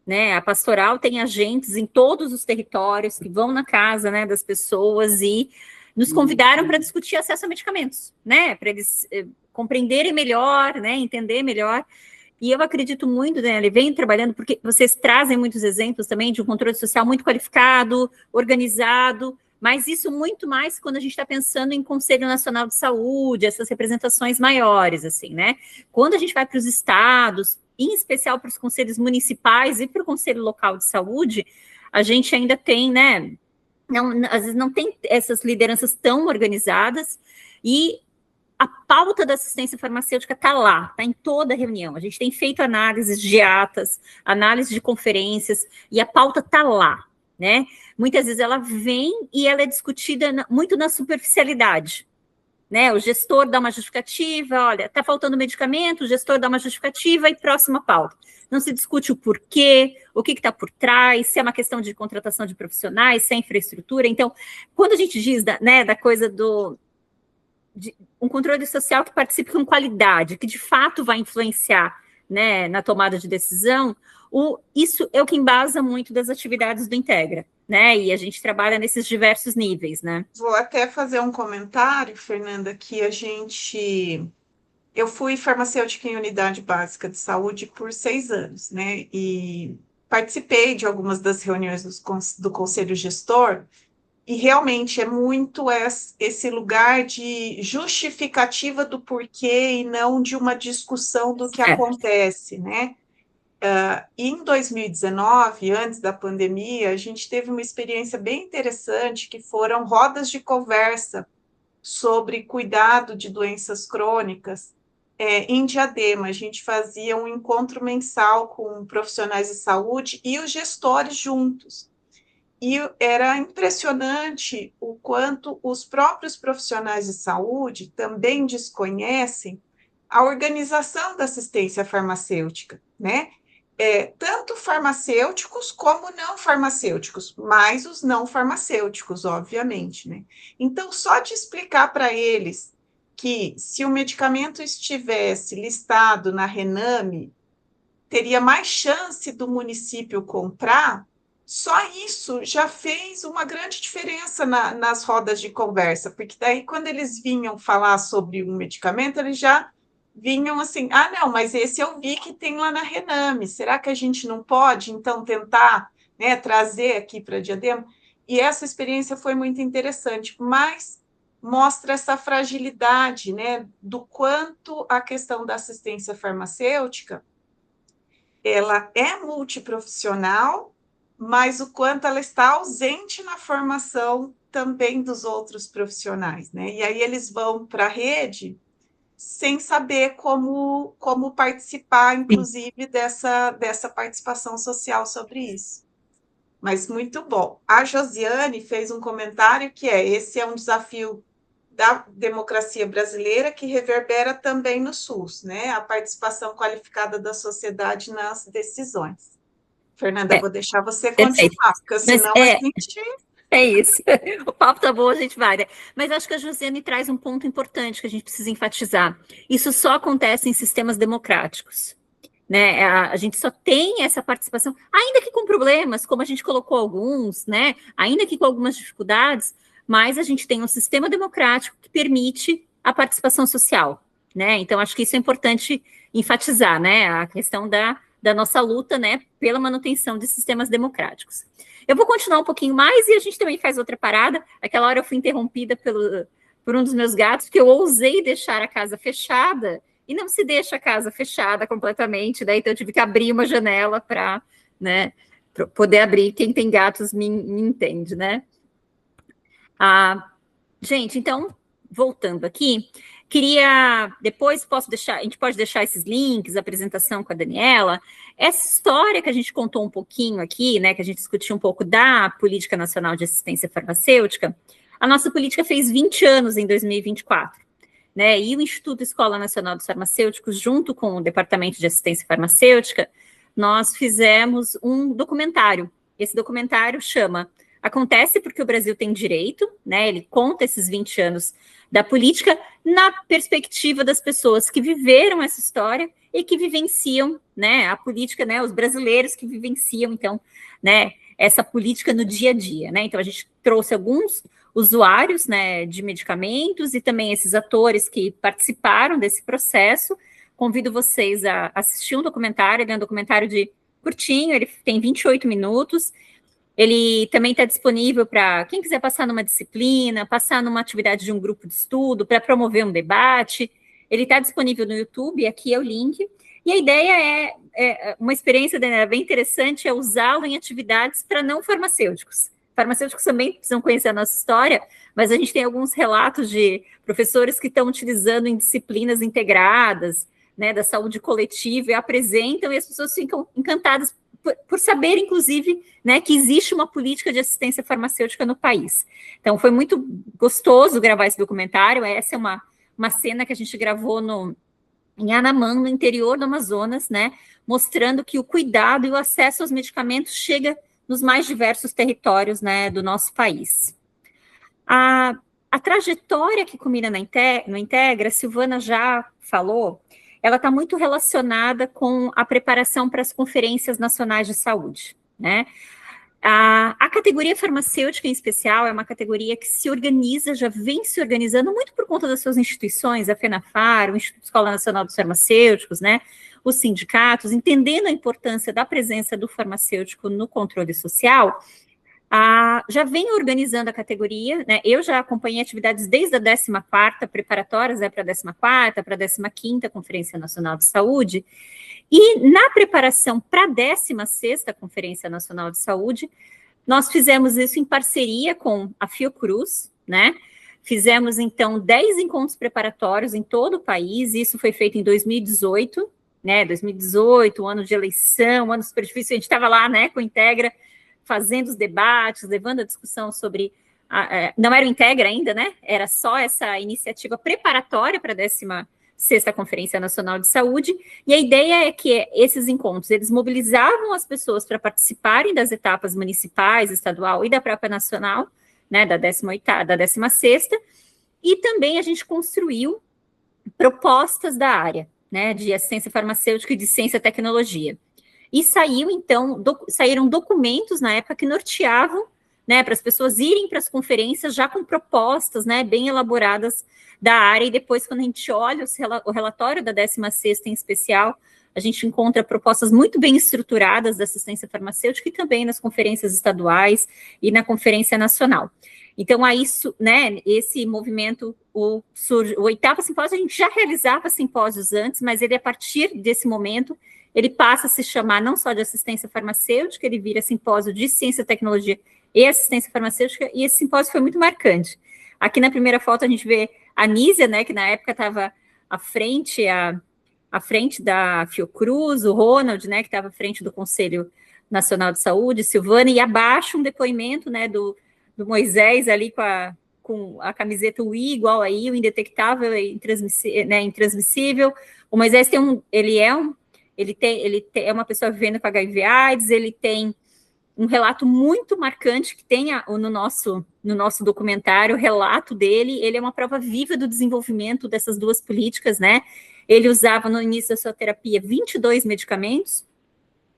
Né? A pastoral tem agentes em todos os territórios que vão na casa, né, das pessoas e nos convidaram para discutir acesso a medicamentos, né? Para eles compreenderem melhor, né? Entender melhor. E eu acredito muito, né, ele vem trabalhando, porque vocês trazem muitos exemplos também de um controle social muito qualificado, organizado, mas isso muito mais quando a gente está pensando em Conselho Nacional de Saúde, essas representações maiores, assim, né? Quando a gente vai para os estados, em especial para os conselhos municipais e para o Conselho Local de Saúde, a gente ainda tem, né? Às vezes não tem essas lideranças tão organizadas e a pauta da assistência farmacêutica está lá, está em toda a reunião. A gente tem feito análises de atas, análise de conferências, e a pauta está lá, né? Muitas vezes ela vem e ela é discutida muito na superficialidade, né? O gestor dá uma justificativa, olha, está faltando medicamento, o gestor dá uma justificativa e próxima pauta. Não se discute o porquê, o que está por trás, se é uma questão de contratação de profissionais, se é infraestrutura. Então, quando a gente diz da coisa de um controle social que participe com qualidade, que de fato vai influenciar, né, na tomada de decisão, isso é o que embasa muito das atividades do Integra, né, e a gente trabalha nesses diversos níveis, né. Vou até fazer um comentário, Fernanda, que eu fui farmacêutica em unidade básica de saúde por 6 anos, né, e participei de algumas das reuniões do Conselho Gestor. E realmente é muito esse lugar de justificativa do porquê e não de uma discussão do que acontece, né? Em 2019, antes da pandemia, a gente teve uma experiência bem interessante, que foram rodas de conversa sobre cuidado de doenças crônicas. Em Diadema, a gente fazia um encontro mensal com profissionais de saúde e os gestores juntos. E era impressionante o quanto os próprios profissionais de saúde também desconhecem a organização da assistência farmacêutica, né? Tanto farmacêuticos como não farmacêuticos, mais os não farmacêuticos, obviamente, né? Então, só de explicar para eles que se o medicamento estivesse listado na Rename, teria mais chance do município comprar. Só isso já fez uma grande diferença nas rodas de conversa, porque daí quando eles vinham falar sobre um medicamento, eles já vinham assim, não, mas esse eu vi que tem lá na Rename, será que a gente não pode, então, tentar, né, trazer aqui para Diadema? E essa experiência foi muito interessante, mas mostra essa fragilidade, né, do quanto a questão da assistência farmacêutica, ela é multiprofissional, mas o quanto ela está ausente na formação também dos outros profissionais, né? E aí eles vão para a rede sem saber como participar, inclusive, dessa participação social sobre isso. Mas muito bom. A Josiane fez um comentário que esse é um desafio da democracia brasileira que reverbera também no SUS, né? A participação qualificada da sociedade nas decisões. Fernanda, vou deixar você continuar, porque senão a gente... É isso. O papo tá bom, a gente vai, né? Mas acho que a Josiane traz um ponto importante que a gente precisa enfatizar. Isso só acontece em sistemas democráticos, né? A gente só tem essa participação, ainda que com problemas, como a gente colocou alguns, né? Ainda que com algumas dificuldades, mas a gente tem um sistema democrático que permite a participação social, né? Então, acho que isso é importante enfatizar, né? A questão da nossa luta, né, pela manutenção de sistemas democráticos. Eu vou continuar um pouquinho mais e a gente também faz outra parada. Aquela hora eu fui interrompida por um dos meus gatos, porque eu ousei deixar a casa fechada e não se deixa a casa fechada completamente, daí então eu tive que abrir uma janela para, né, poder abrir. Quem tem gatos me entende, né? Gente, então, voltando aqui, depois a gente pode deixar esses links, a apresentação com a Daniela, essa história que a gente contou um pouquinho aqui, né, que a gente discutiu um pouco da Política Nacional de Assistência Farmacêutica, A nossa política fez 20 anos em 2024, né? E o Instituto Escola Nacional dos Farmacêuticos, junto com o Departamento de Assistência Farmacêutica, nós fizemos um documentário. Esse documentário chama Acontece Porque o Brasil Tem Direito, né? Ele conta esses 20 anos da política na perspectiva das pessoas que viveram essa história e que vivenciam, né, a política, né, os brasileiros que vivenciam, então, né, essa política no dia a dia, né? Então, a gente trouxe alguns usuários, né, de medicamentos e também esses atores que participaram desse processo. Convido vocês a assistir um documentário, ele é um documentário de curtinho, ele tem 28 minutos, ele também está disponível para quem quiser passar numa disciplina, passar numa atividade de um grupo de estudo, para promover um debate. Ele está disponível no YouTube, aqui é o link. E a ideia é uma experiência bem interessante, é usá-lo em atividades para não farmacêuticos. Farmacêuticos também precisam conhecer a nossa história, mas a gente tem alguns relatos de professores que estão utilizando em disciplinas integradas, né, da saúde coletiva, e apresentam, e as pessoas ficam encantadas por saber, inclusive, né, que existe uma política de assistência farmacêutica no país. Então, foi muito gostoso gravar esse documentário. Essa é uma cena que a gente gravou em Anamã, no interior do Amazonas, né, mostrando que o cuidado e o acesso aos medicamentos chega nos mais diversos territórios, né, do nosso país. A trajetória que culmina no Integra, a Silvana já falou, ela está muito relacionada com a preparação para as conferências nacionais de saúde, né? A categoria farmacêutica, em especial, é uma categoria que se organiza, já vem se organizando muito por conta das suas instituições, a FENAFAR, o Instituto Escola Nacional dos Farmacêuticos, né? Os sindicatos, entendendo a importância da presença do farmacêutico no controle social, já vem organizando a categoria, né? Eu já acompanhei atividades desde a 14ª, preparatórias, para a 14ª, para a 15ª Conferência Nacional de Saúde, e na preparação para a 16ª Conferência Nacional de Saúde, nós fizemos isso em parceria com a Fiocruz, né? Fizemos, então, 10 encontros preparatórios em todo o país, isso foi feito em 2018, né? 2018, ano de eleição, ano super difícil, a gente estava lá, né, com o Integra, fazendo os debates, levando a discussão sobre... não era o Integra ainda, né? Era só essa iniciativa preparatória para a 16ª Conferência Nacional de Saúde, e a ideia é que esses encontros, eles mobilizavam as pessoas para participarem das etapas municipais, estadual e da própria nacional, né, da 18ª, da 16ª, e também a gente construiu propostas da área, né, de assistência farmacêutica e de ciência e tecnologia. E saíram documentos na época que norteavam, né, para as pessoas irem para as conferências já com propostas, né, bem elaboradas da área, e depois, quando a gente olha o relatório da 16ª em especial, a gente encontra propostas muito bem estruturadas da assistência farmacêutica e também nas conferências estaduais e na conferência nacional. Então, né, esse movimento, o 8º simpósio, a gente já realizava simpósios antes, mas ele, a partir desse momento, ele passa a se chamar não só de assistência farmacêutica, ele vira simpósio de ciência, tecnologia e assistência farmacêutica, e esse simpósio foi muito marcante. Aqui na primeira foto a gente vê a Nízia, né, que na época estava à frente da Fiocruz, o Ronald, né, que estava à frente do Conselho Nacional de Saúde, Silvana, e abaixo um depoimento, né, do Moisés ali com a camiseta UI, igual aí, o indetectável e intransmissível. O Moisés é uma pessoa vivendo com HIV/AIDS, ele tem um relato muito marcante que tem no nosso documentário, o relato dele, ele é uma prova viva do desenvolvimento dessas duas políticas, né? Ele usava no início da sua terapia 22 medicamentos,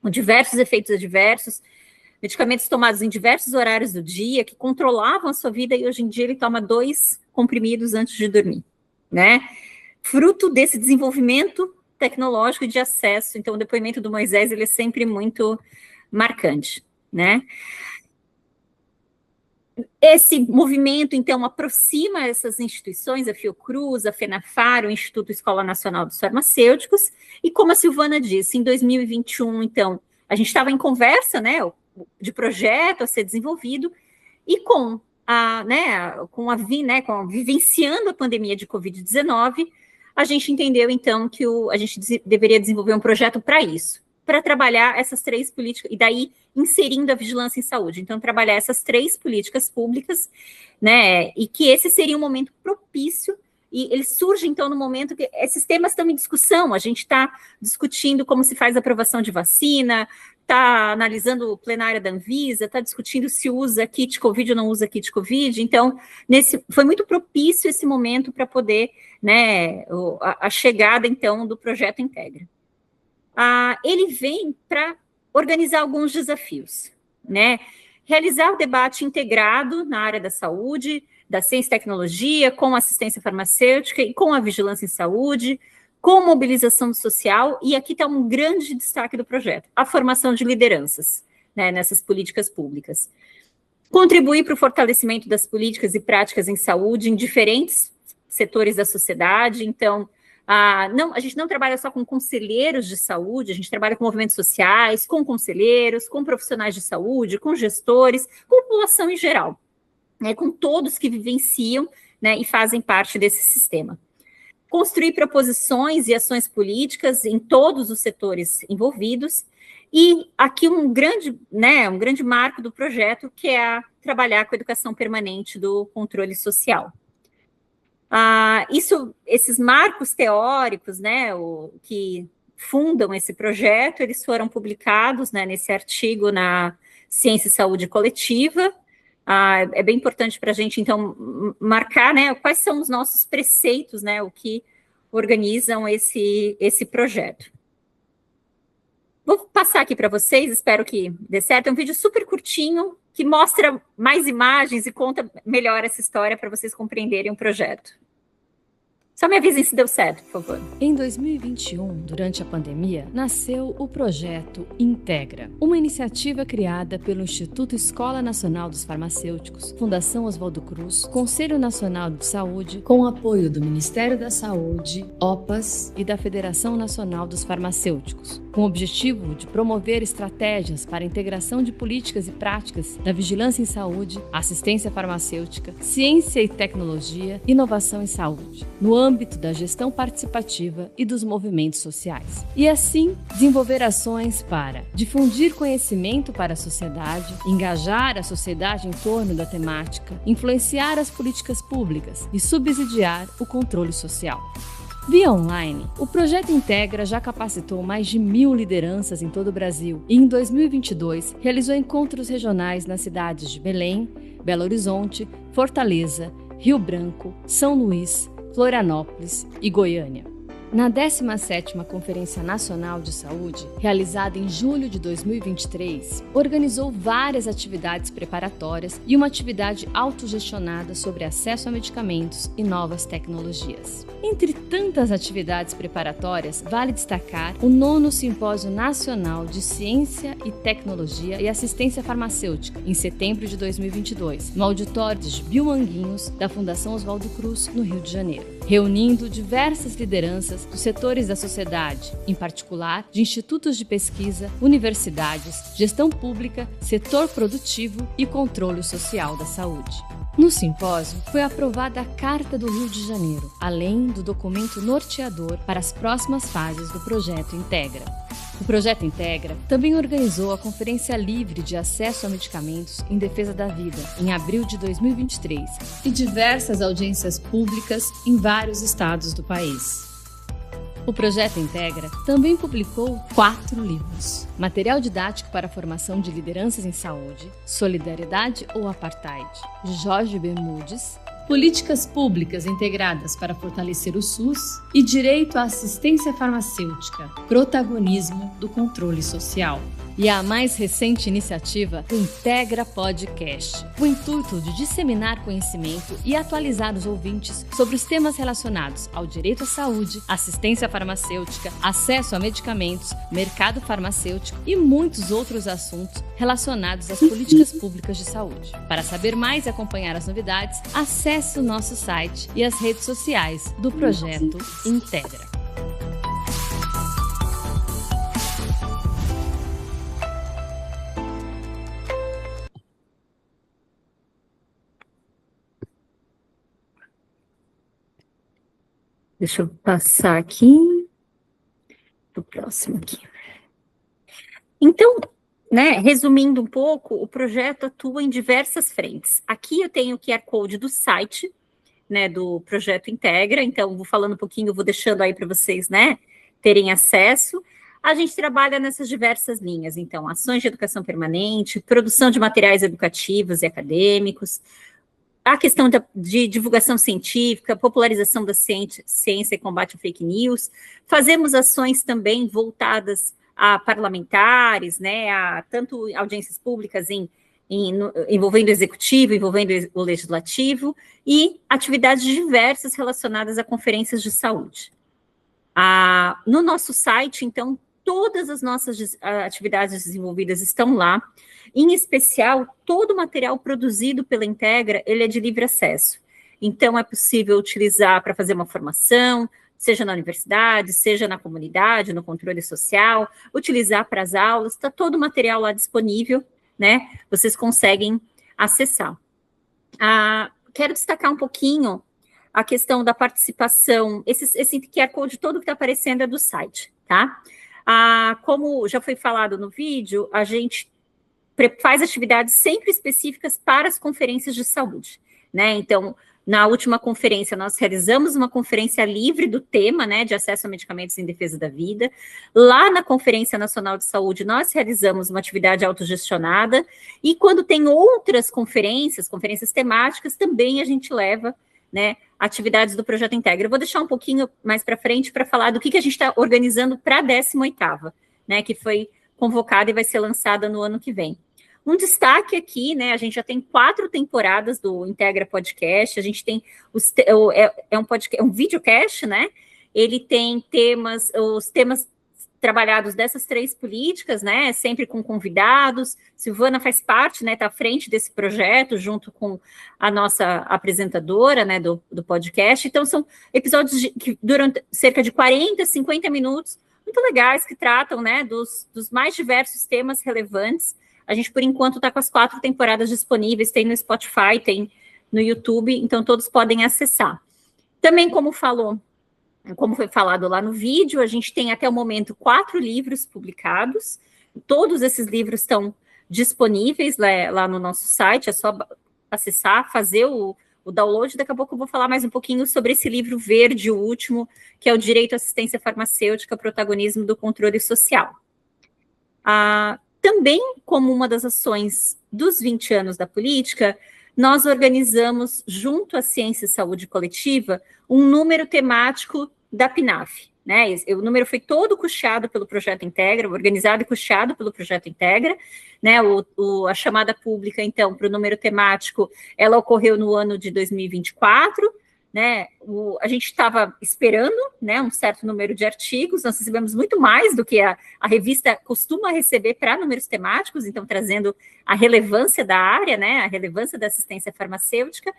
com diversos efeitos adversos, medicamentos tomados em diversos horários do dia, que controlavam a sua vida, e hoje em dia ele toma 2 comprimidos antes de dormir, né? Fruto desse desenvolvimento tecnológico e de acesso. Então, o depoimento do Moisés, ele é sempre muito marcante, né? Esse movimento, então, aproxima essas instituições, a Fiocruz, a FENAFAR, o Instituto Escola Nacional dos Farmacêuticos, e como a Silvana disse, em 2021, então, a gente estava em conversa, né, de projeto a ser desenvolvido, e vivenciando a pandemia de Covid-19, a gente entendeu, então, que a gente deveria desenvolver um projeto para isso, para trabalhar essas 3 políticas, e daí inserindo a vigilância em saúde. Então, trabalhar essas 3 políticas públicas, né, e que esse seria um momento propício, e ele surge, então, no momento que esses temas estão em discussão, a gente está discutindo como se faz a aprovação de vacina, está analisando o plenário da Anvisa, está discutindo se usa kit Covid ou não usa kit Covid, então, foi muito propício esse momento para poder, né, a chegada, então, do projeto Integra. Ele vem para organizar alguns desafios, né, realizar o debate integrado na área da saúde, da ciência e tecnologia, com assistência farmacêutica e com a vigilância em saúde, com mobilização social, e aqui está um grande destaque do projeto, a formação de lideranças, né, nessas políticas públicas. Contribuir para o fortalecimento das políticas e práticas em saúde em diferentes setores da sociedade. Então, a gente não trabalha só com conselheiros de saúde, a gente trabalha com movimentos sociais, com conselheiros, com profissionais de saúde, com gestores, com população em geral, né, com todos que vivenciam, né, e fazem parte desse sistema. Construir proposições e ações políticas em todos os setores envolvidos, e aqui um grande marco do projeto, que é trabalhar com a educação permanente do controle social. Esses marcos teóricos, né, que fundam esse projeto, eles foram publicados, né, nesse artigo na Ciência e Saúde Coletiva. É bem importante para a gente, então, marcar, né, quais são os nossos preceitos, né, o que organizam esse projeto. Vou passar aqui para vocês, espero que dê certo. É um vídeo super curtinho, que mostra mais imagens e conta melhor essa história para vocês compreenderem o projeto. Só me avisem se deu certo, por favor. Em 2021, durante a pandemia, nasceu o projeto Integra, uma iniciativa criada pelo Instituto Escola Nacional dos Farmacêuticos, Fundação Oswaldo Cruz, Conselho Nacional de Saúde, com apoio do Ministério da Saúde, OPAS e da Federação Nacional dos Farmacêuticos, com o objetivo de promover estratégias para a integração de políticas e práticas da vigilância em saúde, assistência farmacêutica, ciência e tecnologia, inovação em saúde, no âmbito da gestão participativa e dos movimentos sociais. E assim, desenvolver ações para difundir conhecimento para a sociedade, engajar a sociedade em torno da temática, influenciar as políticas públicas e subsidiar o controle social. Via online, o projeto Integra já capacitou mais de 1.000 lideranças em todo o Brasil e, em 2022, realizou encontros regionais nas cidades de Belém, Belo Horizonte, Fortaleza, Rio Branco, São Luís, Florianópolis e Goiânia. Na 17ª Conferência Nacional de Saúde, realizada em julho de 2023, organizou várias atividades preparatórias e uma atividade autogestionada sobre acesso a medicamentos e novas tecnologias. Entre tantas atividades preparatórias, vale destacar o 9º Simpósio Nacional de Ciência e Tecnologia e Assistência Farmacêutica, em setembro de 2022, no auditório de Biomanguinhos, da Fundação Oswaldo Cruz, no Rio de Janeiro, reunindo diversas lideranças dos setores da sociedade, em particular de institutos de pesquisa, universidades, gestão pública, setor produtivo e controle social da saúde. No simpósio, foi aprovada a Carta do Rio de Janeiro, além do documento norteador para as próximas fases do projeto Integra. O projeto Integra também organizou a Conferência Livre de Acesso a Medicamentos em Defesa da Vida, em abril de 2023, e diversas audiências públicas em vários estados do país. O projeto Integra também publicou 4 livros: Material didático para a formação de lideranças em saúde, Solidariedade ou Apartheid, de Jorge Bermudes, Políticas públicas integradas para fortalecer o SUS e Direito à assistência farmacêutica, protagonismo do controle social. E a mais recente iniciativa, o Integra Podcast, com o intuito de disseminar conhecimento e atualizar os ouvintes sobre os temas relacionados ao direito à saúde, assistência farmacêutica, acesso a medicamentos, mercado farmacêutico e muitos outros assuntos relacionados às políticas públicas de saúde. Para saber mais e acompanhar as novidades, acesse o nosso site e as redes sociais do projeto Integra. Deixa eu passar aqui para o próximo aqui. Então, né, resumindo um pouco, o projeto atua em diversas frentes. Aqui eu tenho o QR Code do site, né, do Projeto Integra, então vou falando um pouquinho, vou deixando aí para vocês, né, terem acesso. A gente trabalha nessas diversas linhas, então, ações de educação permanente, produção de materiais educativos e acadêmicos, a questão de divulgação científica, popularização da ciência e combate a fake news. Fazemos ações também voltadas a parlamentares, né, a tanto audiências públicas envolvendo o executivo, envolvendo o legislativo, e atividades diversas relacionadas a conferências de saúde. No nosso site, então, todas as nossas atividades desenvolvidas estão lá. Em especial, todo o material produzido pela Integra, ele é de livre acesso. Então, é possível utilizar para fazer uma formação, seja na universidade, seja na comunidade, no controle social, utilizar para as aulas, está todo o material lá disponível, né? Vocês conseguem acessar. Quero destacar um pouquinho a questão da participação, esse QR Code todo que está aparecendo é do site, tá? Como já foi falado no vídeo, a gente faz atividades sempre específicas para as conferências de saúde, né? Então, na última conferência, nós realizamos uma conferência livre do tema, né, de acesso a medicamentos em defesa da vida. Lá na Conferência Nacional de Saúde, nós realizamos uma atividade autogestionada, e quando tem outras conferências temáticas, também a gente leva, né, atividades do Projeto Integra. Eu vou deixar um pouquinho mais para frente para falar do que a gente está organizando para a 18ª, né, que foi convocada e vai ser lançada no ano que vem. Um destaque aqui, né, a gente já tem 4 temporadas do Integra Podcast, a gente tem um videocast, né, ele tem os temas trabalhados dessas 3 políticas, né, sempre com convidados. Silvana faz parte, né, está à frente desse projeto, junto com a nossa apresentadora, né, do podcast. Então, são episódios que duram cerca de 40, 50 minutos, muito legais, que tratam, né, dos mais diversos temas relevantes. A gente, por enquanto, está com as 4 temporadas disponíveis, tem no Spotify, tem no YouTube, então todos podem acessar. Também, como foi falado lá no vídeo, a gente tem até o momento 4 livros publicados. Todos esses livros estão disponíveis lá no nosso site, é só acessar, fazer o download. Daqui a pouco eu vou falar mais um pouquinho sobre esse livro verde, o último, que é o Direito à Assistência Farmacêutica, Protagonismo do Controle Social. Também, como uma das ações dos 20 anos da política, nós organizamos, junto à Ciência e Saúde Coletiva, um número temático da PNAF, né? O número foi todo custeado pelo Projeto Integra, organizado e custeado pelo Projeto Integra, né? A chamada pública, então, para o número temático, ela ocorreu no ano de 2024, né? A gente estava esperando, né, um certo número de artigos, nós recebemos muito mais do que a revista costuma receber para números temáticos, então trazendo a relevância da área, né, a relevância da assistência farmacêutica,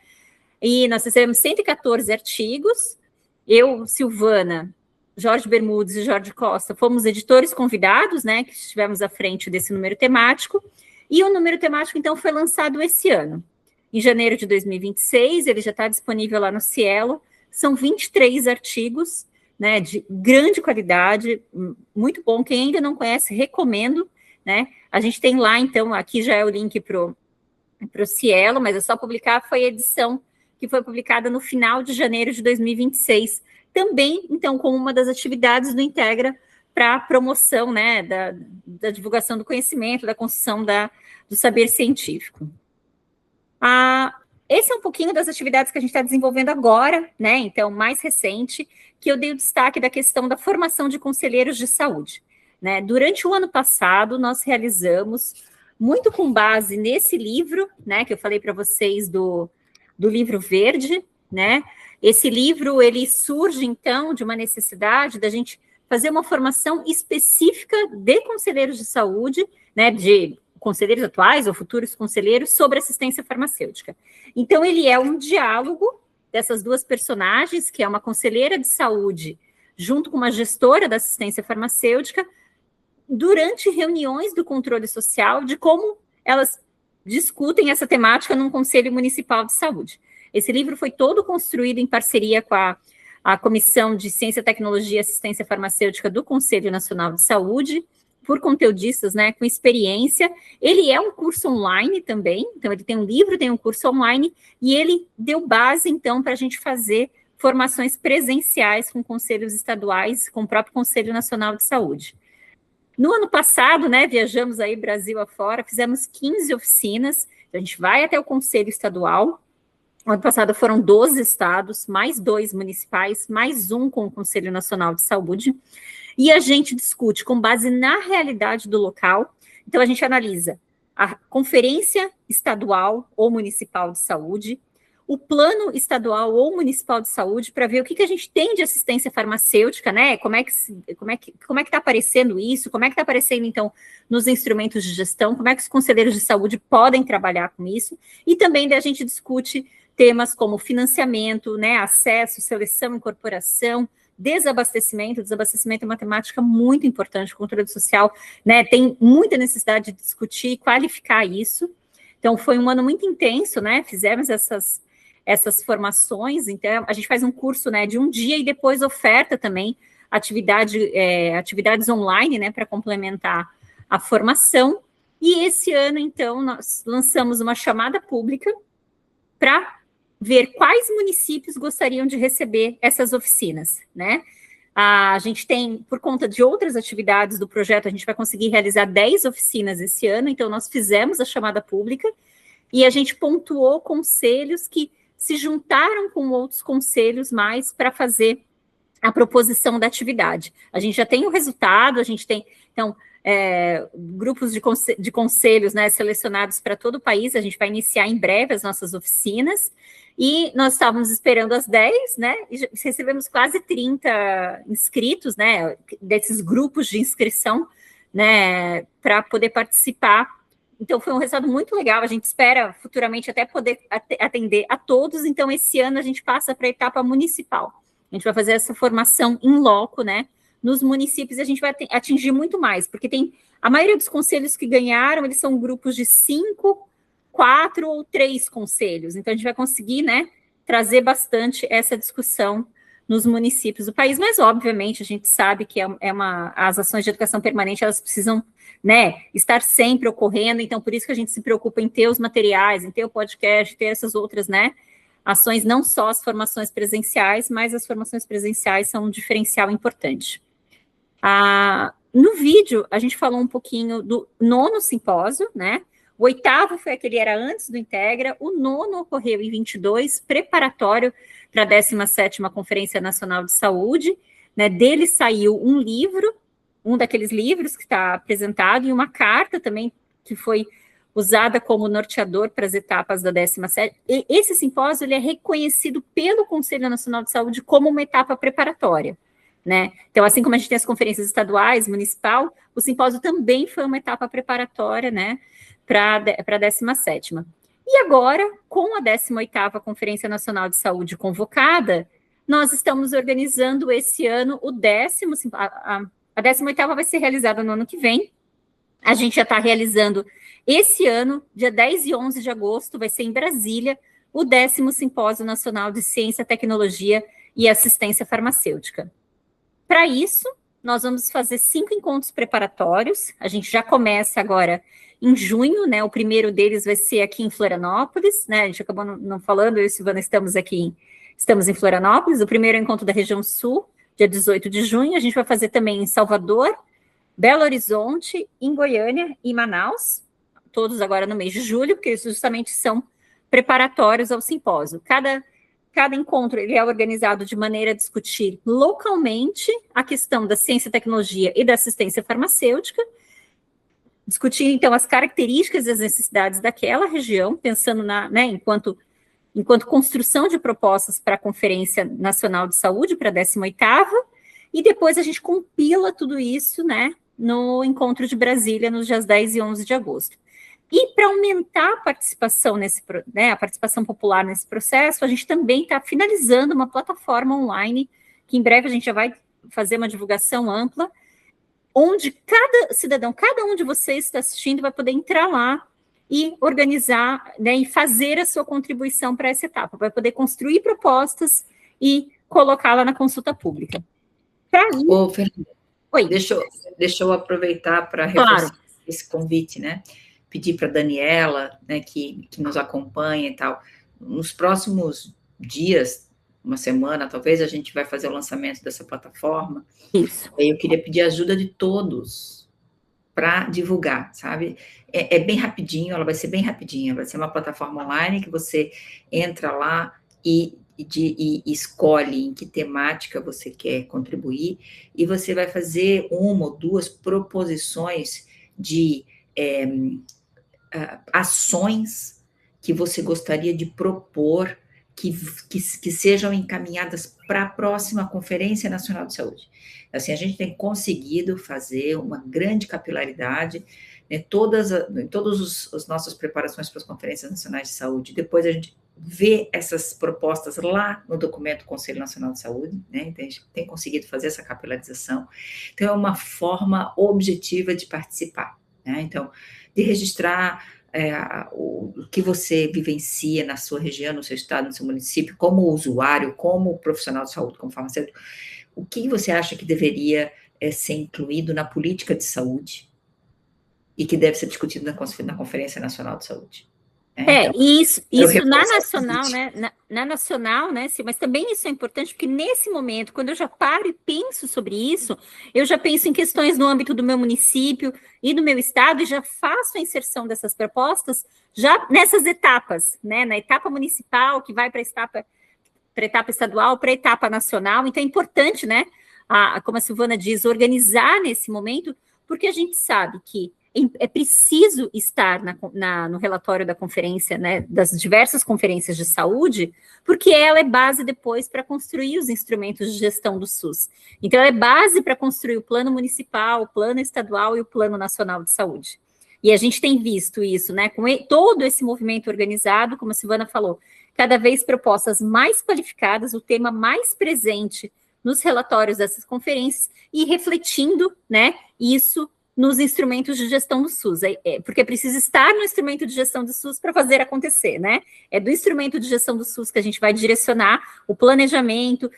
e nós recebemos 114 artigos. Eu, Silvana, Jorge Bermudes e Jorge Costa fomos editores convidados, né, que estivemos à frente desse número temático, e o número temático, então, foi lançado esse ano. Em janeiro de 2026, ele já está disponível lá no Cielo. São 23 artigos, né, de grande qualidade, muito bom. Quem ainda não conhece, recomendo, né? A gente tem lá, então, aqui já é o link para o Cielo, mas é só publicar, foi a edição que foi publicada no final de janeiro de 2026. Também, então, como uma das atividades do Integra para a promoção, né, da divulgação do conhecimento, da construção do saber científico. Esse é um pouquinho das atividades que a gente está desenvolvendo agora, né? Então, mais recente, que eu dei o destaque da questão da formação de conselheiros de saúde, né? Durante o ano passado, nós realizamos, muito com base nesse livro, né, que eu falei para vocês do livro verde, né? Esse livro, ele surge, então, de uma necessidade da gente fazer uma formação específica de conselheiros de saúde, né, de conselheiros atuais ou futuros conselheiros sobre assistência farmacêutica. Então, ele é um diálogo dessas 2 personagens, que é uma conselheira de saúde junto com uma gestora da assistência farmacêutica, durante reuniões do controle social, de como elas discutem essa temática num Conselho Municipal de Saúde. Esse livro foi todo construído em parceria com a Comissão de Ciência, Tecnologia e Assistência Farmacêutica do Conselho Nacional de Saúde, por conteudistas, né, com experiência. Ele é um curso online também, então ele tem um livro, tem um curso online, e ele deu base, então, para a gente fazer formações presenciais com conselhos estaduais, com o próprio Conselho Nacional de Saúde. No ano passado, né, viajamos aí Brasil afora, fizemos 15 oficinas, a gente vai até o Conselho Estadual. No ano passado foram 12 estados, mais 2 municipais, mais um com o Conselho Nacional de Saúde, e a gente discute com base na realidade do local. Então, a gente analisa a Conferência Estadual ou Municipal de Saúde, o Plano Estadual ou Municipal de Saúde, para ver o que a gente tem de assistência farmacêutica, né? Como é que está aparecendo isso? Como é que está aparecendo, então, nos instrumentos de gestão? Como é que os conselheiros de saúde podem trabalhar com isso? E também a gente discute temas como financiamento, né? Acesso, seleção, incorporação, desabastecimento. Desabastecimento é uma temática muito importante, controle social, né? Tem muita necessidade de discutir e qualificar isso. Então, foi um ano muito intenso, né? Fizemos essas formações. Então, a gente faz um curso, né, de um dia e depois oferta também atividades online, né, para complementar a formação. E esse ano, então, nós lançamos uma chamada pública para ver quais municípios gostariam de receber essas oficinas, né? A gente tem, por conta de outras atividades do projeto, a gente vai conseguir realizar 10 oficinas esse ano, então nós fizemos a chamada pública e a gente pontuou conselhos que se juntaram com outros conselhos mais para fazer a proposição da atividade. A gente já tem o resultado, a gente tem, então, grupos de conselhos, né, selecionados para todo o país. A gente vai iniciar em breve as nossas oficinas, e nós estávamos esperando as 10, né, e recebemos quase 30 inscritos, né, desses grupos de inscrição, né, para poder participar. Então, foi um resultado muito legal. A gente espera futuramente até poder atender a todos. Então, esse ano a gente passa para a etapa municipal. A gente vai fazer essa formação em loco, né, nos municípios, e a gente vai atingir muito mais, porque tem a maioria dos conselhos que ganharam, eles são grupos de 5, 4 ou 3 conselhos. Então, a gente vai conseguir, né, trazer bastante essa discussão nos municípios do país, mas, obviamente, a gente sabe que as ações de educação permanente, elas precisam, né, estar sempre ocorrendo. Então, por isso que a gente se preocupa em ter os materiais, em ter o podcast, ter essas outras, né, ações, não só as formações presenciais, mas as formações presenciais são um diferencial importante. No vídeo, a gente falou um pouquinho do 9º simpósio, né? O 8º foi aquele que era antes do Integra, o 9º ocorreu em 22, preparatório para a 17ª Conferência Nacional de Saúde, né? Dele saiu um livro, um daqueles livros que está apresentado, e uma carta também que foi usada como norteador para as etapas da 17ª. E esse simpósio ele é reconhecido pelo Conselho Nacional de Saúde como uma etapa preparatória, né? Então, assim como a gente tem as conferências estaduais, municipal, o simpósio também foi uma etapa preparatória, né, para a 17ª. E agora, com a 18ª Conferência Nacional de Saúde convocada, nós estamos organizando esse ano o 10º, a 18ª vai ser realizada no ano que vem. A gente já está realizando esse ano, dia 10 e 11 de agosto, vai ser em Brasília, o 10º Simpósio Nacional de Ciência, Tecnologia e Assistência Farmacêutica. Para isso, nós vamos fazer 5 encontros preparatórios. A gente já começa agora em junho, né? O primeiro deles vai ser aqui em Florianópolis, né? A gente acabou não falando, eu e Silvana estamos em Florianópolis. O primeiro encontro da região sul, dia 18 de junho. A gente vai fazer também em Salvador, Belo Horizonte, em Goiânia e Manaus, todos agora no mês de julho, porque eles justamente são preparatórios ao simpósio. Cada encontro ele é organizado de maneira a discutir localmente a questão da ciência, tecnologia e da assistência farmacêutica, discutir, então, as características e as necessidades daquela região, pensando né, enquanto construção de propostas para a Conferência Nacional de Saúde, para a 18ª, e depois a gente compila tudo isso, né, no encontro de Brasília, nos dias 10 e 11 de agosto. E para aumentar a participação a participação popular nesse processo, a gente também está finalizando uma plataforma online, que em breve a gente já vai fazer uma divulgação ampla, onde cada cidadão, cada um de vocês que está assistindo, vai poder entrar lá e organizar, né, e fazer a sua contribuição para essa etapa, vai poder construir propostas e colocá-la na consulta pública. Para isso... Oi. Deixa eu aproveitar para reforçar esse convite, né? Pedir para a Daniela, né, que nos acompanha e tal, nos próximos dias, uma semana, talvez, a gente vai fazer o lançamento dessa plataforma. Isso. Eu queria pedir a ajuda de todos para divulgar, sabe? É bem rapidinho, ela vai ser bem rapidinha, vai ser uma plataforma online que você entra lá e escolhe em que temática você quer contribuir, e você vai fazer uma ou duas proposições de ações que você gostaria de propor que sejam encaminhadas para a próxima Conferência Nacional de Saúde. Assim, a gente tem conseguido fazer uma grande capilaridade, né, todas as nossas preparações para as Conferências Nacionais de Saúde, depois a gente vê essas propostas lá no documento do Conselho Nacional de Saúde, né, então a gente tem conseguido fazer essa capilarização, então é uma forma objetiva de participar, né, então, de registrar o que você vivencia na sua região, no seu estado, no seu município, como usuário, como profissional de saúde, como farmacêutico, o que você acha que deveria ser incluído na política de saúde e que deve ser discutido na Conferência Nacional de Saúde? Então, isso na nacional, né? Na nacional, né? Sim, mas também isso é importante, porque nesse momento, quando eu já paro e penso sobre isso, eu já penso em questões no âmbito do meu município e do meu estado, e já faço a inserção dessas propostas já nessas etapas, né? Na etapa municipal, que vai para a etapa estadual, para a etapa nacional. Então é importante, né? Como a Silvana diz, organizar nesse momento, porque a gente sabe que é preciso estar no relatório da conferência, né, das diversas conferências de saúde, porque ela é base depois para construir os instrumentos de gestão do SUS. Então, ela é base para construir o plano municipal, o plano estadual e o plano nacional de saúde. E a gente tem visto isso, né, com todo esse movimento organizado, como a Silvana falou, cada vez propostas mais qualificadas, o tema mais presente nos relatórios dessas conferências e refletindo, né, isso nos instrumentos de gestão do SUS, porque é preciso estar no instrumento de gestão do SUS para fazer acontecer, né? É do instrumento de gestão do SUS que a gente vai direcionar o planejamento,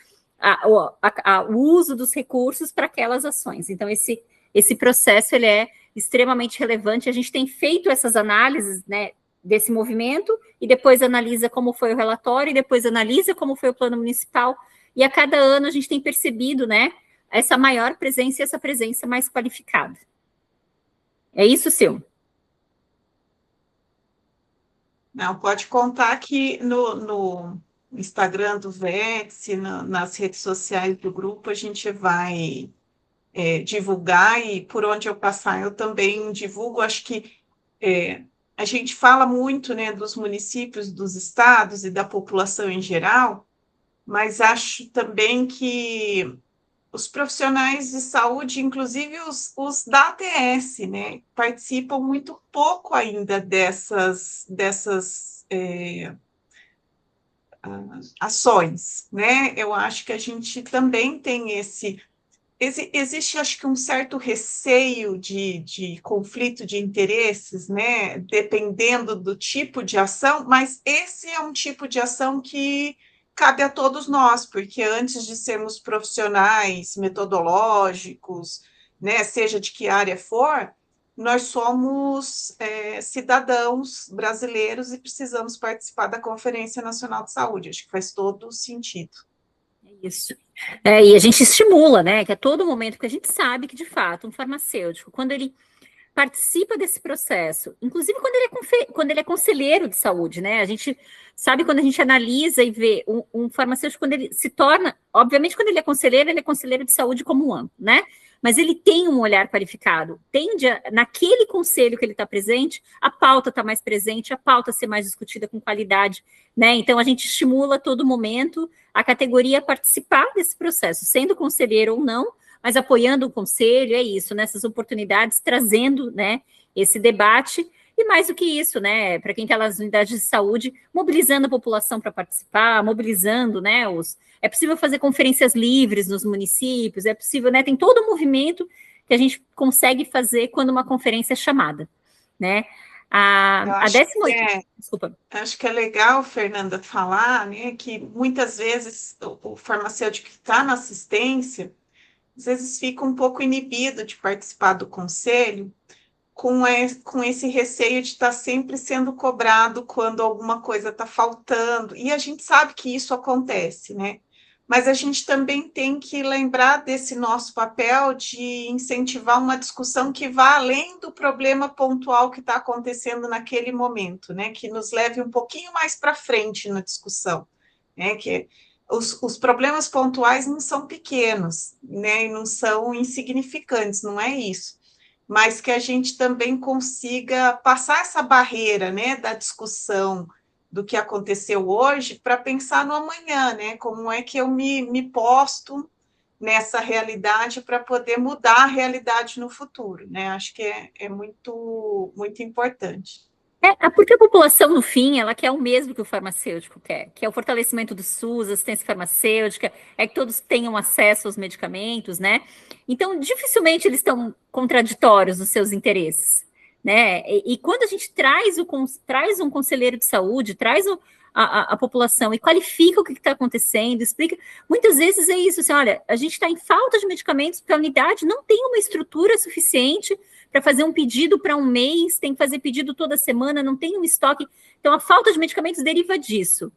o uso dos recursos para aquelas ações. Então, esse processo, ele é extremamente relevante, a gente tem feito essas análises, né, desse movimento, e depois analisa como foi o relatório, e depois analisa como foi o plano municipal, e a cada ano a gente tem percebido, né, essa maior presença e essa presença mais qualificada. É isso, Sil? Não, pode contar que no Instagram do Vets, nas redes sociais do grupo, a gente vai divulgar, e por onde eu passar eu também divulgo. Acho que a gente fala muito, né, dos municípios, dos estados e da população em geral, mas acho também que os profissionais de saúde, inclusive os da ATS, né, participam muito pouco ainda dessas ações, né? Eu acho que a gente também tem existe, acho que, um certo receio de conflito de interesses, né? Dependendo do tipo de ação, mas esse é um tipo de ação que cabe a todos nós, porque antes de sermos profissionais metodológicos, né, seja de que área for, nós somos cidadãos brasileiros e precisamos participar da Conferência Nacional de Saúde. Acho que faz todo sentido. É isso. E a gente estimula, né, que a todo momento, porque a gente sabe que, de fato, um farmacêutico, quando ele participa desse processo, inclusive quando ele é conselheiro de saúde, né? A gente sabe, quando a gente analisa e vê um farmacêutico, quando ele se torna, obviamente, quando ele é conselheiro de saúde como um amplo, né? Mas ele tem um olhar qualificado, naquele conselho que ele está presente, a pauta está mais presente, a pauta ser mais discutida com qualidade, né? Então, a gente estimula a todo momento a categoria a participar desse processo, sendo conselheiro ou não, mas apoiando o conselho, é isso, nessas oportunidades, trazendo, né, esse debate, e mais do que isso, né, para quem está nas unidades de saúde, mobilizando a população para participar, mobilizando, né, é possível fazer conferências livres nos municípios, é possível, né, tem todo um movimento que a gente consegue fazer quando uma conferência é chamada, né. A 18ª, desculpa. Acho que é legal, Fernanda, falar, né, que muitas vezes o farmacêutico que está na assistência, às vezes fica um pouco inibido de participar do conselho, com esse receio de estar sempre sendo cobrado quando alguma coisa está faltando, e a gente sabe que isso acontece, né? Mas a gente também tem que lembrar desse nosso papel de incentivar uma discussão que vá além do problema pontual que está acontecendo naquele momento, né? Que nos leve um pouquinho mais para frente na discussão, né? Que os problemas pontuais não são pequenos, né? E não são insignificantes, não é isso, mas que a gente também consiga passar essa barreira, né, da discussão do que aconteceu hoje para pensar no amanhã, né? Como é que eu me posto nessa realidade para poder mudar a realidade no futuro, né? Acho que é muito importante. Porque a população, no fim, ela quer o mesmo que o farmacêutico quer, que é o fortalecimento do SUS, assistência farmacêutica, é que todos tenham acesso aos medicamentos, né? Então, dificilmente eles estão contraditórios nos seus interesses, né? E quando a gente traz um conselheiro de saúde, traz a população e qualifica o que está acontecendo, explica, muitas vezes é isso, assim, olha, a gente está em falta de medicamentos porque a unidade não tem uma estrutura suficiente para fazer um pedido para um mês, tem que fazer pedido toda semana, não tem um estoque. Então, a falta de medicamentos deriva disso.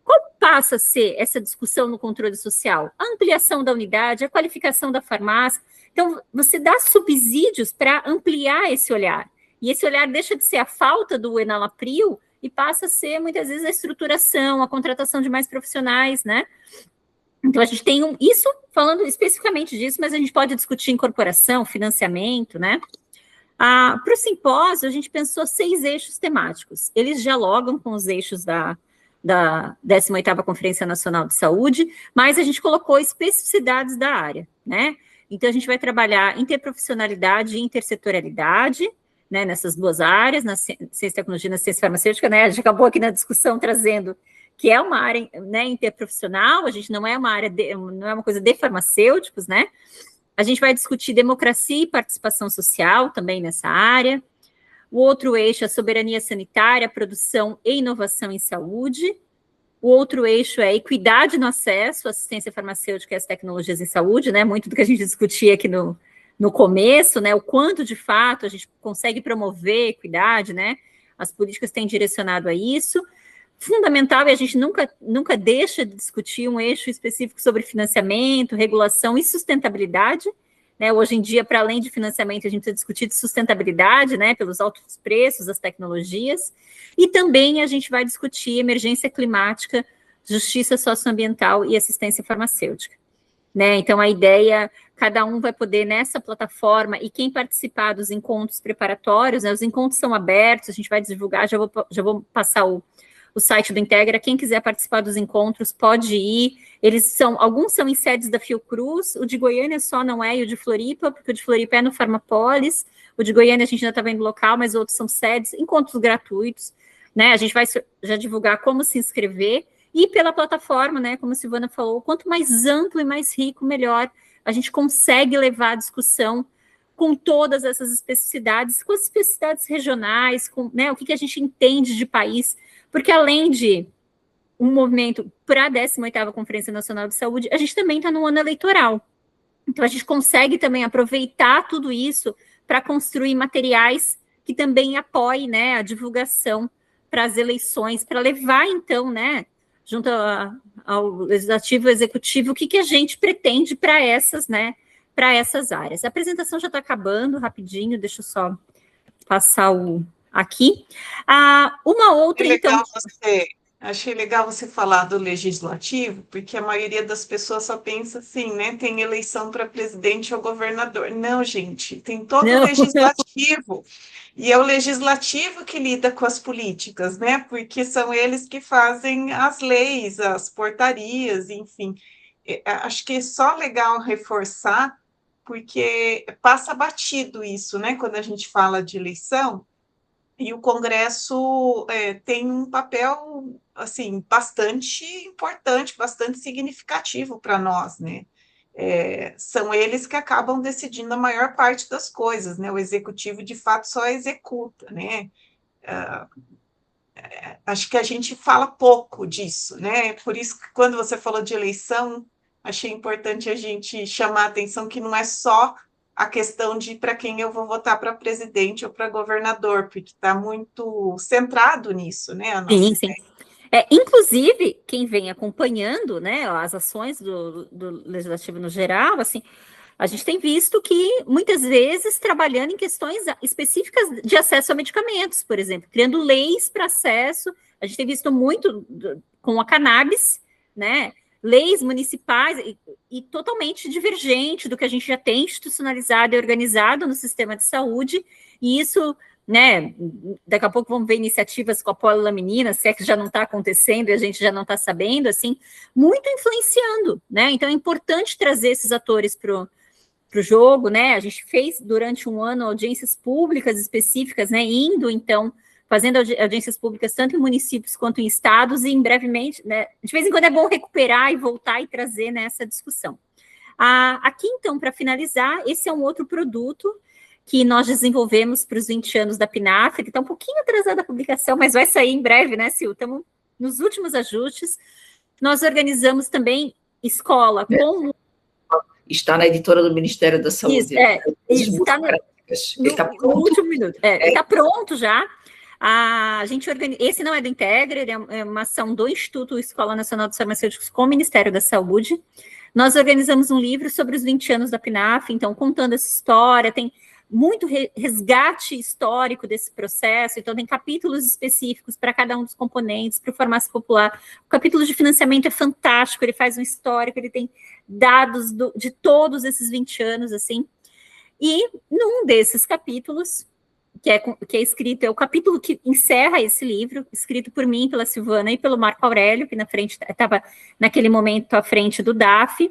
Qual passa a ser essa discussão no controle social? A ampliação da unidade, a qualificação da farmácia. Então, você dá subsídios para ampliar esse olhar. E esse olhar deixa de ser a falta do enalapril e passa a ser, muitas vezes, a estruturação, a contratação de mais profissionais, né? Então, a gente tem isso falando especificamente disso, mas a gente pode discutir incorporação, financiamento, né? Para o simpósio, a gente pensou 6 eixos temáticos. Eles dialogam com os eixos da 18ª Conferência Nacional de Saúde, mas a gente colocou especificidades da área, né? Então, a gente vai trabalhar interprofissionalidade e intersetorialidade, né, nessas 2 áreas, na ciência e tecnologia e na ciência farmacêutica, né? A gente acabou aqui na discussão trazendo que é uma área, né, interprofissional, a gente não é uma área, não é uma coisa de farmacêuticos, né? A gente vai discutir democracia e participação social também nessa área. O outro eixo é soberania sanitária, produção e inovação em saúde. O outro eixo é equidade no acesso à assistência farmacêutica e às tecnologias em saúde, né? Muito do que a gente discutia aqui no começo, né? O quanto, de fato, a gente consegue promover equidade, né? As políticas têm direcionado a isso. Fundamental, e a gente nunca deixa de discutir um eixo específico sobre financiamento, regulação e sustentabilidade, né? Hoje em dia, para além de financiamento, a gente precisa discutir de sustentabilidade, né? Pelos altos preços das tecnologias, e também a gente vai discutir emergência climática, justiça socioambiental e assistência farmacêutica, né? Então, a ideia, cada um vai poder nessa plataforma, e quem participar dos encontros preparatórios, né? Os encontros são abertos, a gente vai divulgar, já vou passar o site do Integra, quem quiser participar dos encontros pode ir, alguns são em sedes da Fiocruz, o de Goiânia só não é, e o de Floripa, porque o de Floripa é no Farmapolis, o de Goiânia a gente ainda está vendo local, mas outros são sedes, encontros gratuitos, né, a gente vai já divulgar como se inscrever, e pela plataforma, né, como a Silvana falou, quanto mais amplo e mais rico, melhor, a gente consegue levar a discussão com todas essas especificidades, com as especificidades regionais, com, né, o que a gente entende de país, porque além de um movimento para a 18ª Conferência Nacional de Saúde, a gente também está no ano eleitoral. Então, a gente consegue também aproveitar tudo isso para construir materiais que também apoiem, né, a divulgação para as eleições, para levar, então, né, junto ao Legislativo e Executivo, o que a gente pretende para essas, né, para essas áreas. A apresentação já está acabando, rapidinho, deixa eu só passar aqui. Uma outra, então... Achei legal você falar do legislativo, porque a maioria das pessoas só pensa assim, né? Tem eleição para presidente ou governador. Não, gente, tem todo o legislativo. E é o legislativo que lida com as políticas, né? Porque são eles que fazem as leis, as portarias, enfim. Acho que é só legal reforçar, porque passa batido isso, né? Quando a gente fala de eleição. E o Congresso tem um papel, assim, bastante importante, bastante significativo para nós, né? São eles que acabam decidindo a maior parte das coisas, né? O Executivo, de fato, só executa, né? Acho que a gente fala pouco disso, né? Por isso que quando você falou de eleição, achei importante a gente chamar a atenção que não é só a questão de para quem eu vou votar para presidente ou para governador, porque está muito centrado nisso, né? A nossa Sim, sim. Inclusive, quem vem acompanhando, né, as ações do Legislativo no geral, assim, a gente tem visto que, muitas vezes, trabalhando em questões específicas de acesso a medicamentos, por exemplo, criando leis para acesso, a gente tem visto muito com a cannabis, né, leis municipais e totalmente divergente do que a gente já tem institucionalizado e organizado no sistema de saúde, e isso, né, daqui a pouco vamos ver iniciativas com a polilaminina, se é que já não está acontecendo e a gente já não está sabendo, assim, muito influenciando, né, então é importante trazer esses atores para o jogo, né, a gente fez durante um ano audiências públicas específicas, né, indo, então, fazendo audiências públicas tanto em municípios quanto em estados, e em brevemente, né, de vez em quando é bom recuperar e voltar e trazer nessa discussão. Aqui, então, para finalizar, esse é um outro produto que nós desenvolvemos para os 20 anos da PNAF, que está um pouquinho atrasada a publicação, mas vai sair em breve, né, Sil? Estamos nos últimos ajustes. Nós organizamos também escola com... Está na editora do Ministério da Saúde. Isso está no último minuto. Está pronto já. A gente esse não é do Integra, ele é uma ação do Instituto Escola Nacional dos Farmacêuticos com o Ministério da Saúde. Nós organizamos um livro sobre os 20 anos da PNAF, então, contando essa história, tem muito resgate histórico desse processo, então tem capítulos específicos para cada um dos componentes, para o farmácia popular. O capítulo de financiamento é fantástico, ele faz um histórico, ele tem dados de todos esses 20 anos, assim, e num desses capítulos, que é escrito, é o capítulo que encerra esse livro, escrito por mim, pela Silvana e pelo Marco Aurélio, que na frente estava, naquele momento, à frente do DAF,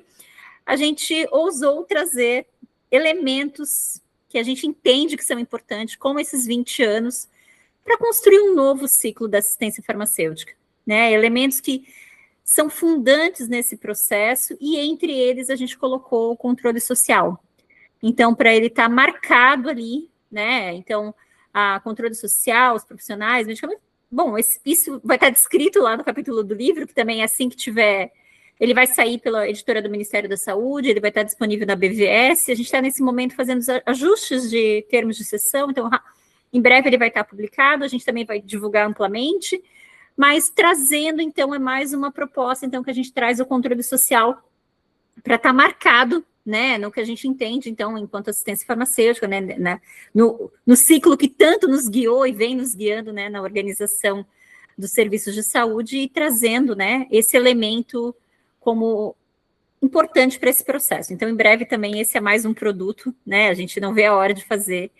a gente ousou trazer elementos que a gente entende que são importantes, como esses 20 anos, para construir um novo ciclo da assistência farmacêutica, né? Elementos que são fundantes nesse processo, e entre eles a gente colocou o controle social. Então, para ele estar marcado ali, né? Então, a controle social, os profissionais, medicamentos. Bom, isso vai estar descrito lá no capítulo do livro, que também, assim que tiver, ele vai sair pela editora do Ministério da Saúde, ele vai estar disponível na BVS. A gente está nesse momento fazendo os ajustes de termos de sessão, então em breve ele vai estar publicado, a gente também vai divulgar amplamente, mas trazendo, então, é mais uma proposta, então, que a gente traz o controle social para estar marcado, né, no que a gente entende, então, enquanto assistência farmacêutica, né, no ciclo que tanto nos guiou e vem nos guiando, né, na organização dos serviços de saúde, e trazendo, né, esse elemento como importante para esse processo. Então, em breve também esse é mais um produto, né, a gente não vê a hora de fazer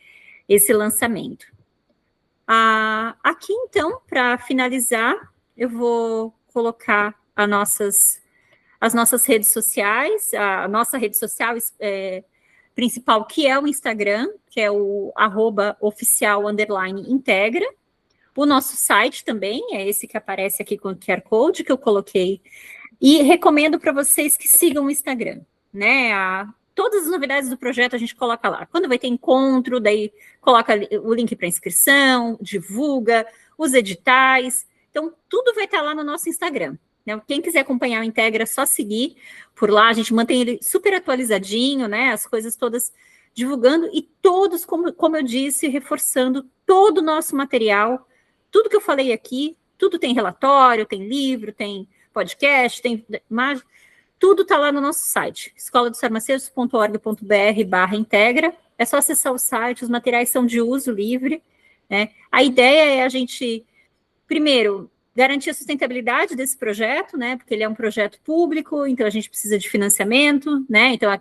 esse lançamento. Aqui, então, para finalizar, eu vou colocar as nossas redes sociais, a nossa rede social principal, que é o Instagram, que é o @oficial_integra. O nosso site também é esse que aparece aqui com o QR Code que eu coloquei. E recomendo para vocês que sigam o Instagram, né? Todas as novidades do projeto a gente coloca lá. Quando vai ter encontro, daí coloca o link para inscrição, divulga, os editais. Então, tudo vai estar lá no nosso Instagram. Quem quiser acompanhar o Integra, é só seguir por lá, a gente mantém ele super atualizadinho, né, as coisas todas divulgando, e todos, como eu disse, reforçando todo o nosso material, tudo que eu falei aqui, tudo tem relatório, tem livro, tem podcast, tem imagem, tudo está lá no nosso site, escoladosfarmacêuticos.org.br/integra, é só acessar o site, os materiais são de uso livre, né, a ideia é a gente, primeiro, garantir a sustentabilidade desse projeto, né, porque ele é um projeto público, então a gente precisa de financiamento, né, então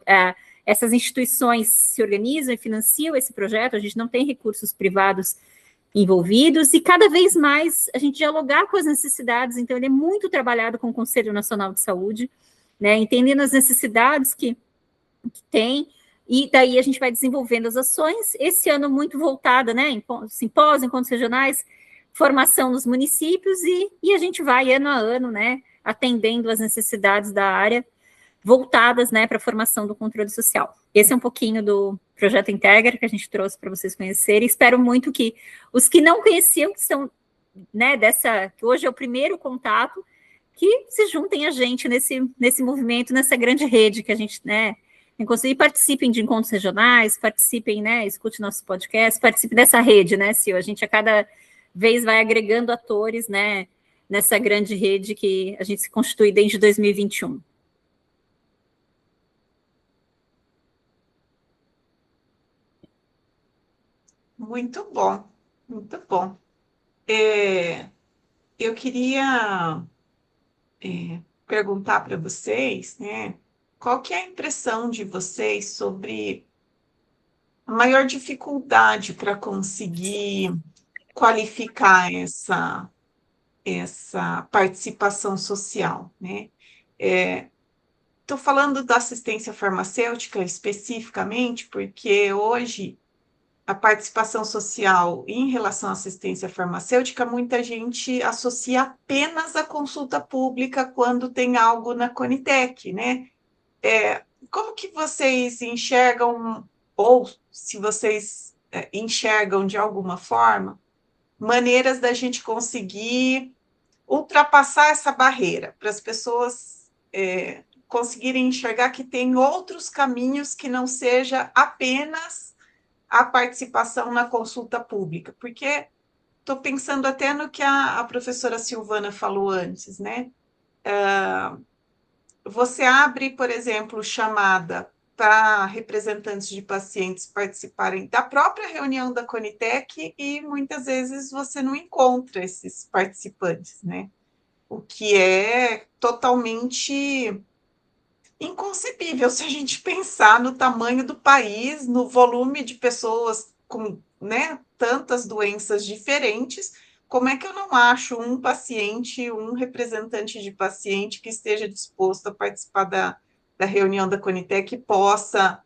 essas instituições se organizam e financiam esse projeto, a gente não tem recursos privados envolvidos, e cada vez mais a gente dialogar com as necessidades, então ele é muito trabalhado com o Conselho Nacional de Saúde, né, entendendo as necessidades que tem, e daí a gente vai desenvolvendo as ações, esse ano muito voltada, né, em simpósios, encontros regionais, formação nos municípios, e a gente vai, ano a ano, né, atendendo as necessidades da área, voltadas, né, para a formação do controle social. Esse é um pouquinho do Projeto Integra, que a gente trouxe para vocês conhecerem. Espero muito que os que não conheciam, que são, né, que hoje é o primeiro contato, que se juntem a gente nesse movimento, nessa grande rede que a gente, né, e participem de encontros regionais, participem, né, escute nosso podcast, participe dessa rede, né, Sil? A gente a cada vez vai agregando atores, né, nessa grande rede que a gente se constitui desde 2021. Muito bom, muito bom. Eu queria perguntar para vocês, né, qual que é a impressão de vocês sobre a maior dificuldade para conseguir qualificar essa participação social, né? Estou falando da assistência farmacêutica especificamente, porque hoje a participação social em relação à assistência farmacêutica, muita gente associa apenas a consulta pública quando tem algo na Conitec, né? Como que vocês enxergam, ou se vocês enxergam de alguma forma, maneiras da gente conseguir ultrapassar essa barreira, para as pessoas conseguirem enxergar que tem outros caminhos que não seja apenas a participação na consulta pública, porque estou pensando até no que a professora Silvana falou antes, né? Você abre, por exemplo, chamada para representantes de pacientes participarem da própria reunião da Conitec e muitas vezes você não encontra esses participantes, né? O que é totalmente inconcebível se a gente pensar no tamanho do país, no volume de pessoas com, né, tantas doenças diferentes. Como é que eu não acho um paciente, um representante de paciente que esteja disposto a participar da reunião da Conitec e possa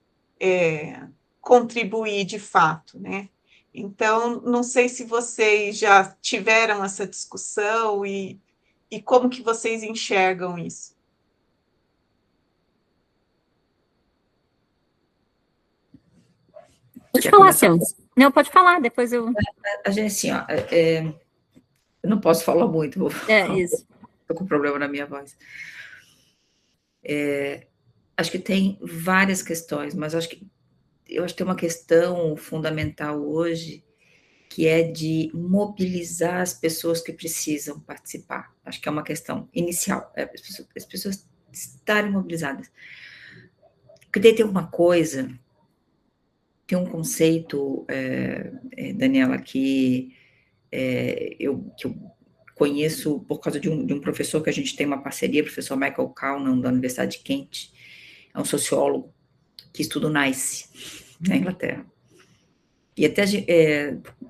contribuir de fato, né? Então, não sei se vocês já tiveram essa discussão e como que vocês enxergam isso. Pode falar, Celso. Não, pode falar, depois eu... A gente, assim, ó, eu não posso falar muito, vou falar isso. Estou com problema na minha voz. Acho que tem várias questões, mas eu acho que tem uma questão fundamental hoje, que é de mobilizar as pessoas que precisam participar. Acho que é uma questão inicial, as pessoas estarem mobilizadas. Porque tem uma coisa, tem um conceito, Daniela, que eu conheço por causa de um professor que a gente tem uma parceria, professor Michael Calnan, da Universidade de Kent, é um sociólogo que estuda o NICE, na Inglaterra. E até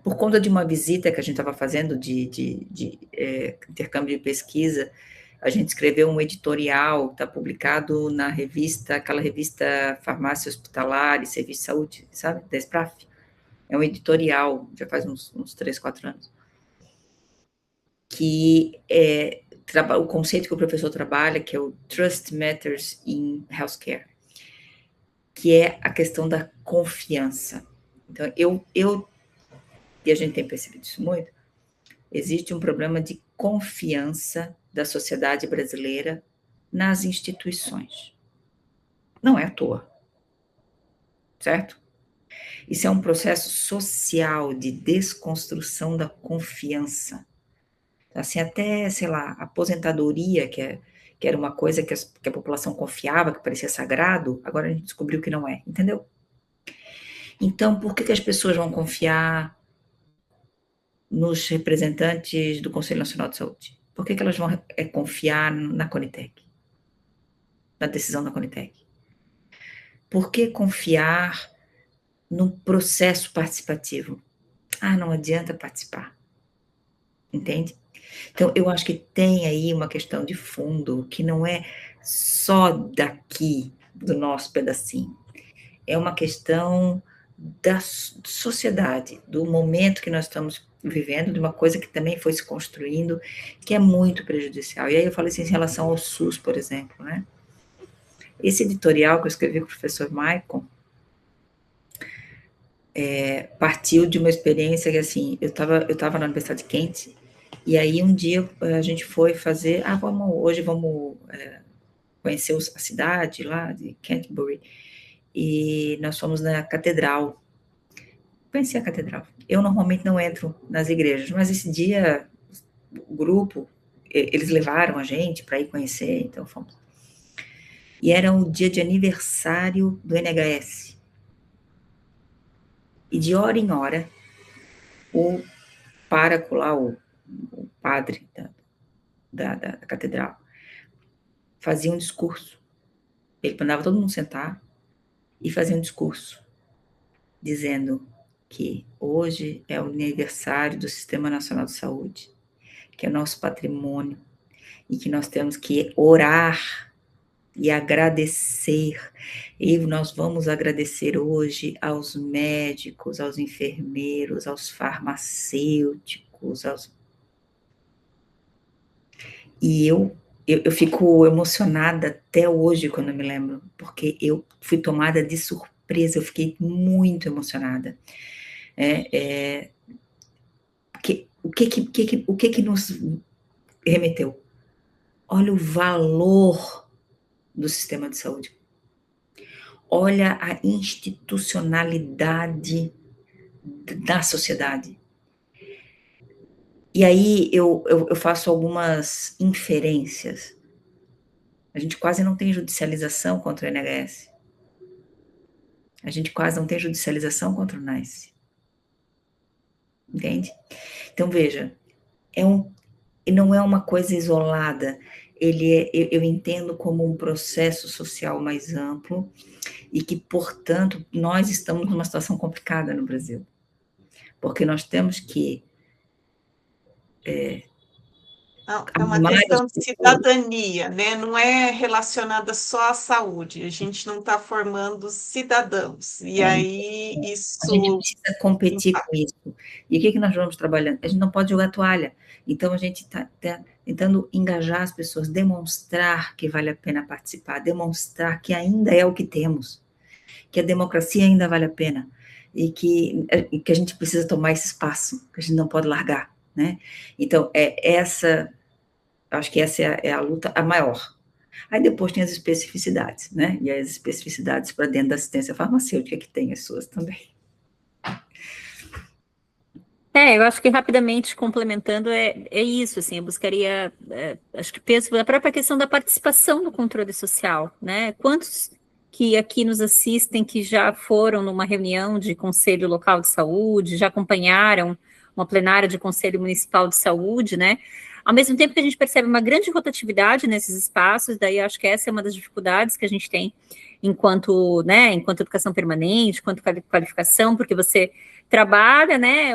por conta de uma visita que a gente estava fazendo de intercâmbio de pesquisa, a gente escreveu um editorial, está publicado na revista, aquela revista Farmácia Hospitalar e Serviço de Saúde, sabe, da SPRAF. É um editorial, já faz uns 3, 4 anos. Que o conceito que o professor trabalha, que é o Trust Matters in Healthcare, que é a questão da confiança. Então, e a gente tem percebido isso muito, existe um problema de confiança da sociedade brasileira nas instituições. Não é à toa, certo? Isso é um processo social de desconstrução da confiança. Assim, até, sei lá, aposentadoria, que era uma coisa que a população confiava, que parecia sagrado, agora a gente descobriu que não é, entendeu? Então, por que as pessoas vão confiar nos representantes do Conselho Nacional de Saúde? Por que elas vão confiar na Conitec? Na decisão da Conitec? Por que confiar no processo participativo? Não adianta participar. Entende? Então, eu acho que tem aí uma questão de fundo que não é só daqui, do nosso pedacinho. É uma questão da sociedade, do momento que nós estamos vivendo, de uma coisa que também foi se construindo, que é muito prejudicial. E aí eu falei assim, em relação ao SUS, por exemplo, né? Esse editorial que eu escrevi com o professor Michael partiu de uma experiência que, assim, eu estava na Universidade de Kent E aí um dia a gente foi fazer, hoje vamos conhecer a cidade lá de Canterbury, e nós fomos na catedral, conheci a catedral. Eu normalmente não entro nas igrejas, mas esse dia o grupo, eles levaram a gente para ir conhecer, então fomos. E era o dia de aniversário do NHS. E de hora em hora, o pároco lá, o padre da catedral, fazia um discurso. Ele mandava todo mundo sentar e fazia um discurso, dizendo que hoje é o aniversário do Sistema Nacional de Saúde, que é o nosso patrimônio, e que nós temos que orar e agradecer. E nós vamos agradecer hoje aos médicos, aos enfermeiros, aos farmacêuticos, E eu fico emocionada até hoje quando eu me lembro, porque eu fui tomada de surpresa, eu fiquei muito emocionada. O que nos remeteu? Olha o valor do sistema de saúde. Olha a institucionalidade da sociedade. E aí eu faço algumas inferências. A gente quase não tem judicialização contra o NHS. A gente quase não tem judicialização contra o NICE. Entende? Então, veja, não é uma coisa isolada. Eu entendo como um processo social mais amplo e que, portanto, nós estamos numa situação complicada no Brasil. Porque nós temos que é uma questão de cidadania, né? Não é relacionada só à saúde. A gente não está formando cidadãos. E aí isso... A gente precisa competir com isso. E o que nós vamos trabalhando? A gente não pode jogar toalha. Então, a gente está tentando engajar as pessoas, demonstrar que vale a pena participar, demonstrar que ainda é o que temos, que a democracia ainda vale a pena, e que a gente precisa tomar esse espaço, que a gente não pode largar, né? Então, acho que essa é a luta a maior. Aí depois tem as especificidades, né? E as especificidades para dentro da assistência farmacêutica, que tem as suas também. Eu acho que rapidamente complementando é isso, assim, eu buscaria, acho que penso na própria questão da participação no controle social, né? Quantos que aqui nos assistem que já foram numa reunião de Conselho Local de Saúde, já acompanharam uma plenária de Conselho Municipal de Saúde, né? Ao mesmo tempo que a gente percebe uma grande rotatividade nesses espaços, daí acho que essa é uma das dificuldades que a gente tem enquanto educação permanente, enquanto qualificação, porque você trabalha, né,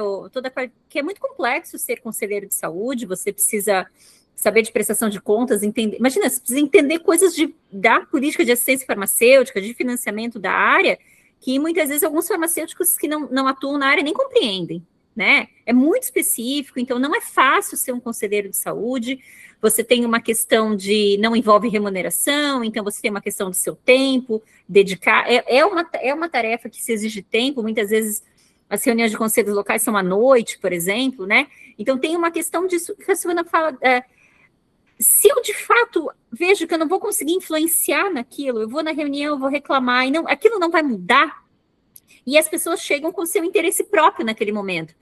que é muito complexo ser conselheiro de saúde, você precisa saber de prestação de contas, entender, imagina, você precisa entender coisas da política de assistência farmacêutica, de financiamento da área, que muitas vezes alguns farmacêuticos que não atuam na área nem compreendem, né, é muito específico, então não é fácil ser um conselheiro de saúde, você tem uma questão não envolve remuneração, então você tem uma questão do seu tempo, dedicar, é uma tarefa que se exige tempo, muitas vezes as reuniões de conselhos locais são à noite, por exemplo, né? Então tem uma questão disso que a Silvana fala, se eu de fato vejo que eu não vou conseguir influenciar naquilo, eu vou na reunião, eu vou reclamar, e aquilo não vai mudar, e as pessoas chegam com seu interesse próprio naquele momento,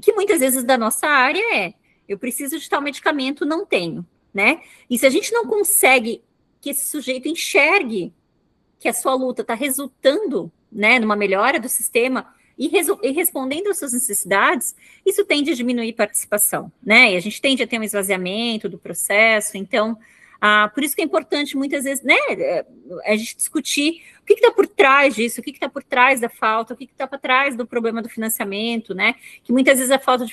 que muitas vezes da nossa área eu preciso de tal medicamento, não tenho, né? E se a gente não consegue que esse sujeito enxergue que a sua luta está resultando, né, numa melhora do sistema e respondendo às suas necessidades, isso tende a diminuir a participação, né? E a gente tende a ter um esvaziamento do processo, então, por isso que é importante muitas vezes, né, a gente discutir o que está por trás disso, o que está por trás da falta, o que está por trás do problema do financiamento, né? Que muitas vezes a falta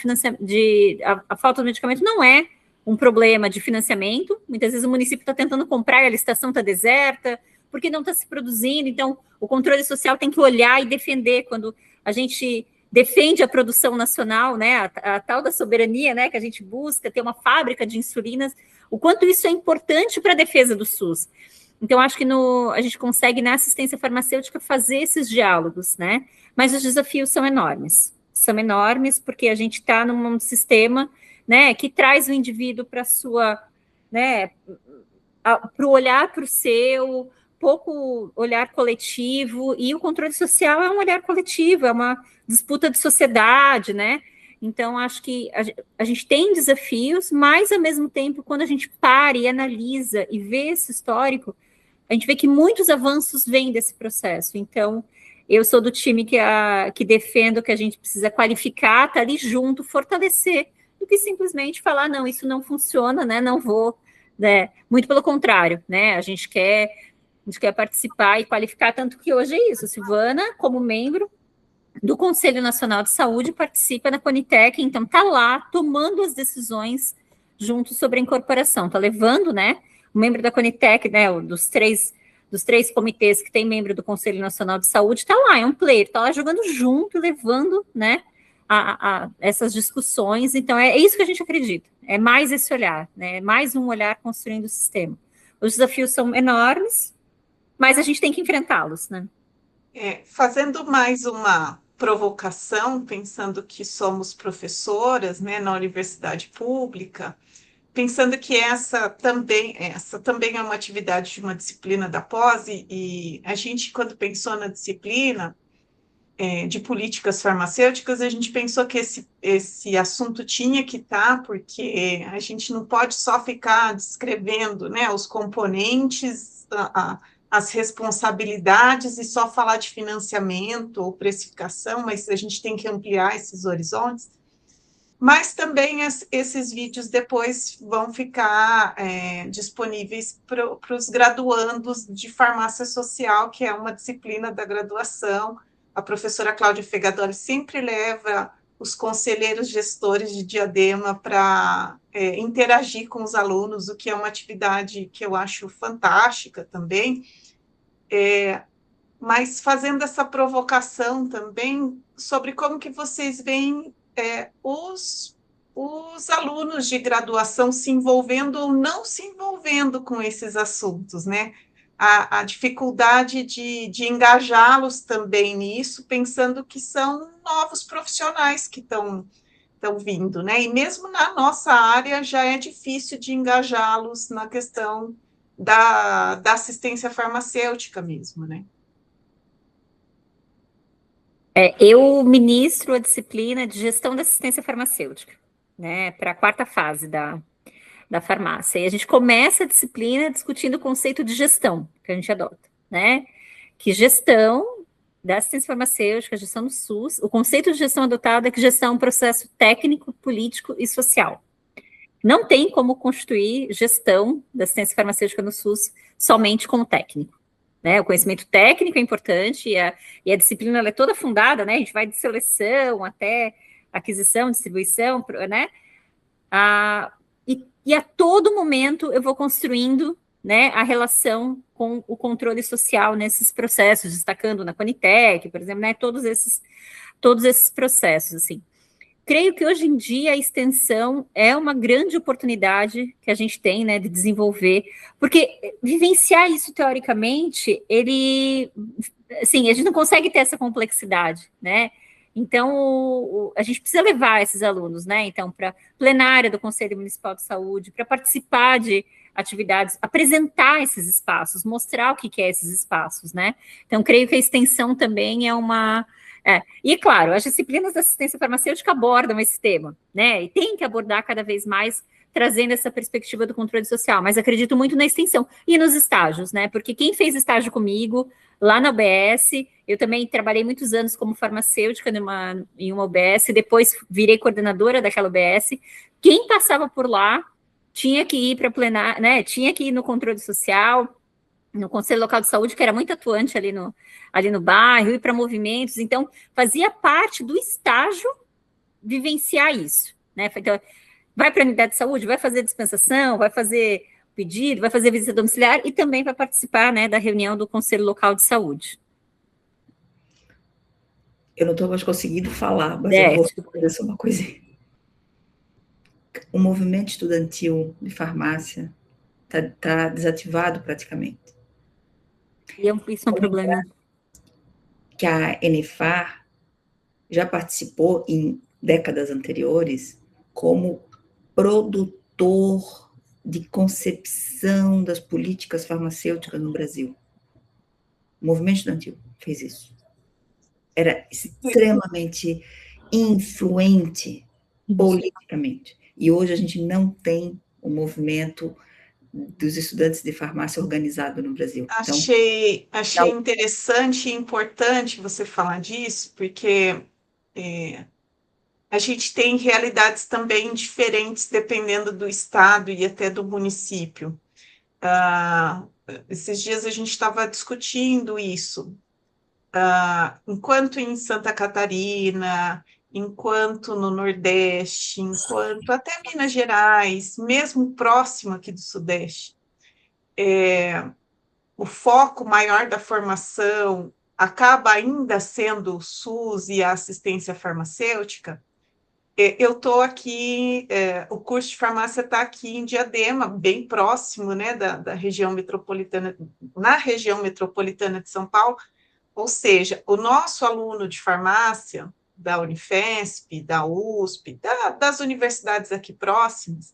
a falta do medicamento não é um problema de financiamento, muitas vezes o município está tentando comprar e a licitação está deserta, porque não está se produzindo, então o controle social tem que olhar e defender quando a gente defende a produção nacional, né, a tal da soberania, né, que a gente busca, ter uma fábrica de insulinas, o quanto isso é importante para a defesa do SUS. Então, acho que a gente consegue, na assistência farmacêutica, fazer esses diálogos, né, mas os desafios são enormes porque a gente está num sistema né, que traz o indivíduo para sua, né, para o olhar para o seu, pouco olhar coletivo, e o controle social é um olhar coletivo, é uma disputa de sociedade, né? Então, acho que a gente tem desafios, mas, ao mesmo tempo, quando a gente para e analisa e vê esse histórico, a gente vê que muitos avanços vêm desse processo. Então, eu sou do time que defendo que a gente precisa qualificar, estar ali junto, fortalecer, do que simplesmente falar, não, isso não funciona, né? Não vou, né? Muito pelo contrário, né? A gente quer participar e qualificar, tanto que hoje é isso. Silvana, como membro do Conselho Nacional de Saúde, participa da Conitec, então está lá tomando as decisões junto sobre a incorporação, está levando, né, o membro da Conitec, né, dos três comitês que tem membro do Conselho Nacional de Saúde, está lá, é um player, está lá jogando junto, levando, né, a essas discussões. Então é isso que a gente acredita, é mais esse olhar, né, é mais um olhar construindo o sistema. Os desafios são enormes, mas a gente tem que enfrentá-los, né? Fazendo mais uma provocação, pensando que somos professoras, né, na universidade pública, pensando que essa também é uma atividade de uma disciplina da pós, e a gente, quando pensou na disciplina de políticas farmacêuticas, a gente pensou que esse assunto tinha que estar, porque a gente não pode só ficar descrevendo, né, os componentes, as responsabilidades e só falar de financiamento ou precificação, mas a gente tem que ampliar esses horizontes. Mas também esses vídeos depois vão ficar disponíveis para os graduandos de farmácia social, que é uma disciplina da graduação. A professora Cláudia Fegadoli sempre leva os conselheiros gestores de Diadema para interagir com os alunos, o que é uma atividade que eu acho fantástica também. Mas fazendo essa provocação também sobre como que vocês veem os alunos de graduação se envolvendo ou não se envolvendo com esses assuntos, né? A dificuldade de engajá-los também nisso, pensando que são novos profissionais que estão vindo, né? E mesmo na nossa área já é difícil de engajá-los na questão da assistência farmacêutica mesmo, né? Eu ministro a disciplina de gestão da assistência farmacêutica, né, para a 4ª fase da farmácia. E a gente começa a disciplina discutindo o conceito de gestão, que a gente adota, né? Que gestão da assistência farmacêutica, gestão do SUS, o conceito de gestão adotado é que gestão é um processo técnico, político e social. Não tem como constituir gestão da assistência farmacêutica no SUS somente como técnico. Né, o conhecimento técnico é importante e a disciplina ela é toda fundada, né? A gente vai de seleção até aquisição, distribuição, né? E a todo momento eu vou construindo, né, a relação com o controle social nesses processos, destacando na Conitec, por exemplo, né? Todos esses processos, assim. Creio que hoje em dia a extensão é uma grande oportunidade que a gente tem, né, de desenvolver, porque vivenciar isso teoricamente, assim, a gente não consegue ter essa complexidade, né? Então, a gente precisa levar esses alunos, né? Então, para plenária do Conselho Municipal de Saúde, para participar de atividades, apresentar esses espaços, mostrar o que é esses espaços, né? Então, creio que a extensão também é uma... E, claro, as disciplinas da assistência farmacêutica abordam esse tema, né? E tem que abordar cada vez mais, trazendo essa perspectiva do controle social, mas acredito muito na extensão e nos estágios, né? Porque quem fez estágio comigo, lá na UBS, eu também trabalhei muitos anos como farmacêutica em uma UBS, depois virei coordenadora daquela UBS. Quem passava por lá tinha que ir para plenária, né? Tinha que ir no controle social, no Conselho Local de Saúde, que era muito atuante ali no bairro, ir para movimentos, então fazia parte do estágio vivenciar isso, né? Então, vai para a unidade de saúde, vai fazer dispensação, vai fazer pedido, vai fazer visita domiciliar e também vai participar, né, da reunião do Conselho Local de Saúde. Eu não estou mais conseguindo falar, mas eu vou fazer só uma coisinha. O movimento estudantil de farmácia está desativado praticamente. E isso é um problema. Que a ENEFAR já participou em décadas anteriores como produtor de concepção das políticas farmacêuticas no Brasil. O movimento estudantil fez isso. Era extremamente influente politicamente. E hoje a gente não tem o movimento dos estudantes de farmácia organizado no Brasil. Achei interessante e importante você falar disso, porque a gente tem realidades também diferentes dependendo do estado e até do município. Esses dias a gente estava discutindo isso. Enquanto em Santa Catarina, enquanto no Nordeste, enquanto até Minas Gerais, mesmo próximo aqui do Sudeste, o foco maior da formação acaba ainda sendo o SUS e a assistência farmacêutica. Eu estou aqui, o curso de farmácia está aqui em Diadema, bem próximo, né, da região metropolitana, na região metropolitana de São Paulo, ou seja, o nosso aluno de farmácia, da Unifesp, da USP, das universidades aqui próximas,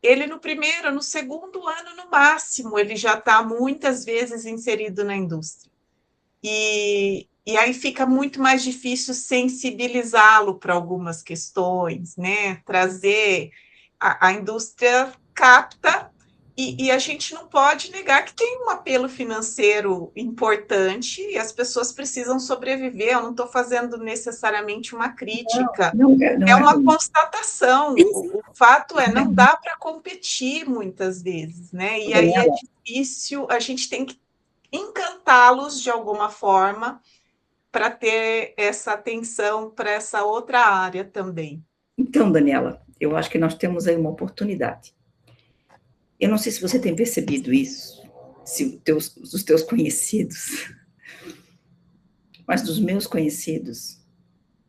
ele no primeiro, no segundo ano, no máximo, ele já está muitas vezes inserido na indústria. E aí fica muito mais difícil sensibilizá-lo para algumas questões, né? Trazer a indústria capta, e a gente não pode negar que tem um apelo financeiro importante e as pessoas precisam sobreviver. Eu não estou fazendo necessariamente uma crítica, não é uma ruim. constatação. O fato é, não dá para competir muitas vezes, né? E aí é difícil, a gente tem que encantá-los de alguma forma para ter essa atenção para essa outra área também. Então, Daniela, eu acho que nós temos aí uma oportunidade. Eu não sei se você tem percebido isso, se os teus conhecidos, mas dos meus conhecidos,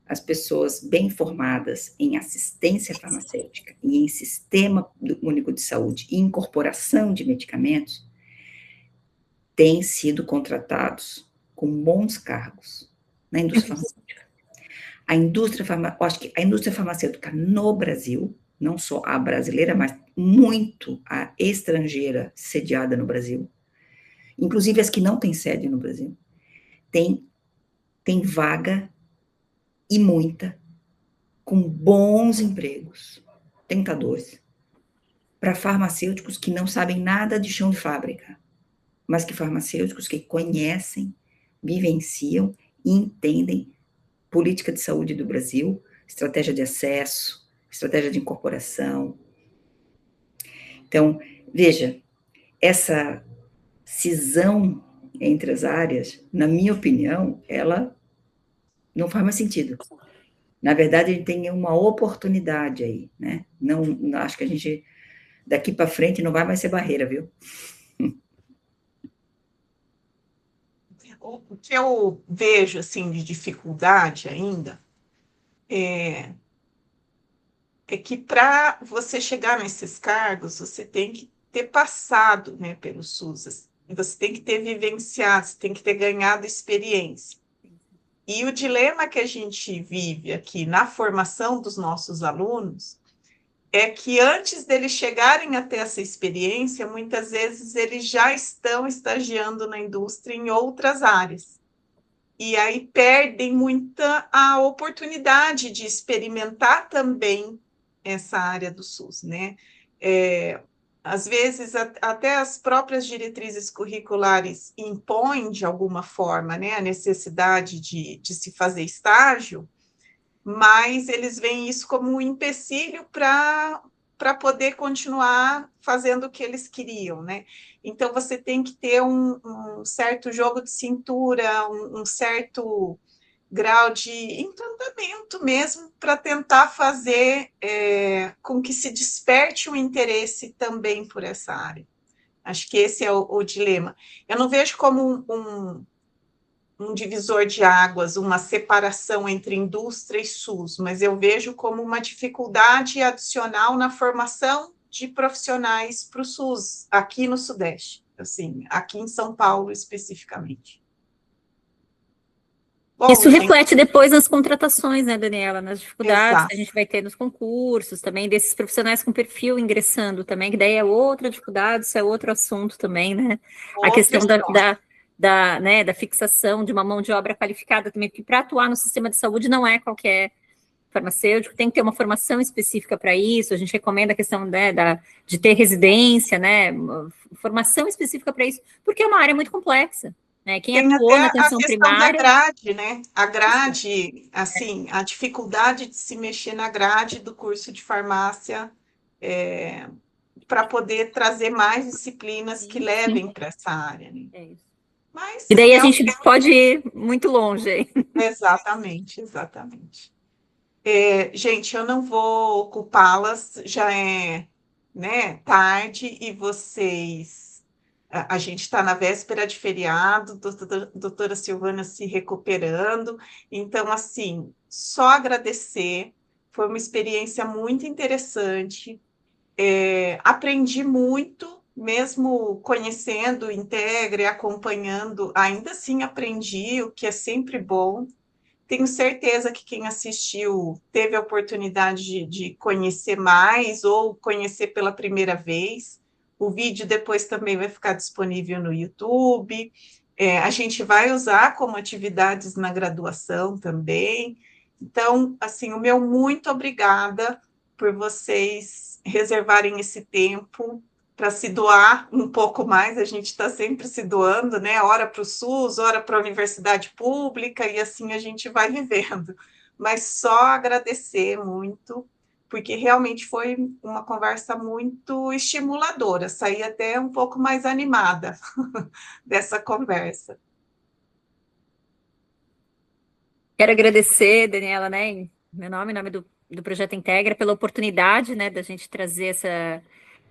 as pessoas bem formadas em assistência farmacêutica e em sistema único de saúde e incorporação de medicamentos têm sido contratados com bons cargos na indústria farmacêutica. Eu acho que a indústria farmacêutica no Brasil, não só a brasileira, mas muito a estrangeira sediada no Brasil, inclusive as que não têm sede no Brasil, tem vaga e muita, com bons empregos, tentadores, para farmacêuticos que não sabem nada de chão de fábrica, mas que farmacêuticos que conhecem, vivenciam e entendem política de saúde do Brasil, estratégia de acesso, estratégia de incorporação. Então, veja, essa cisão entre as áreas, na minha opinião, ela não faz mais sentido. Na verdade, a gente tem uma oportunidade aí, né? Não, acho que a gente, daqui para frente, não vai mais ser barreira, viu? O que eu vejo, assim, de dificuldade ainda é que para você chegar nesses cargos, você tem que ter passado, né, pelo SUS, você tem que ter vivenciado, você tem que ter ganhado experiência. E o dilema que a gente vive aqui na formação dos nossos alunos é que antes deles chegarem a ter essa experiência, muitas vezes eles já estão estagiando na indústria em outras áreas. E aí perdem muita a oportunidade de experimentar também essa área do SUS, né? Às vezes, até as próprias diretrizes curriculares impõem, de alguma forma, né, a necessidade de se fazer estágio, mas eles veem isso como um empecilho para poder continuar fazendo o que eles queriam, né? Então, você tem que ter um certo jogo de cintura, um certo grau de encantamento mesmo, para tentar fazer com que se desperte um interesse também por essa área. Acho que esse é o dilema. Eu não vejo como um divisor de águas, uma separação entre indústria e SUS, mas eu vejo como uma dificuldade adicional na formação de profissionais para o SUS, aqui no Sudeste, assim, aqui em São Paulo especificamente. Bom, Isso gente, reflete depois nas contratações, né, Daniela, nas dificuldades que a exato. gente vai ter nos concursos, também desses profissionais com perfil ingressando também, que daí é outra dificuldade, isso é outro assunto também, né? A Outra questão história. né, da fixação de uma mão de obra qualificada também, porque para atuar no sistema de saúde não é qualquer farmacêutico, tem que ter uma formação específica para isso, a gente recomenda a questão, né, de ter residência, né, formação específica para isso, porque é uma área muito complexa, né? Quem Tem atuou até na a atenção questão da primária. grade, né? A grade, assim, a dificuldade de se mexer na grade do curso de farmácia para poder trazer mais disciplinas que Sim, levem para essa área, né? é isso. E Mas daí a é o gente pode ir muito longe. Hein? exatamente, exatamente. Gente, eu não vou ocupá-las, já é, né, tarde e vocês. A gente está na véspera de feriado, doutora Silvana se recuperando, então, assim, só agradecer, foi uma experiência muito interessante, aprendi muito, mesmo conhecendo o Integre, acompanhando, ainda assim aprendi, o que é sempre bom. Tenho certeza que quem assistiu teve a oportunidade de conhecer mais ou conhecer pela primeira vez. O vídeo depois também vai ficar disponível no YouTube. A gente vai usar como atividades na graduação também. Então, assim, o meu muito obrigada por vocês reservarem esse tempo para se doar um pouco mais, a gente está sempre se doando, né? Hora para o SUS, hora para a universidade pública, e assim a gente vai vivendo. Mas só agradecer muito, porque realmente foi uma conversa muito estimuladora, saí até um pouco mais animada dessa conversa. Quero agradecer, Daniela, né, em meu nome do Projeto Integra, pela oportunidade, né, da gente trazer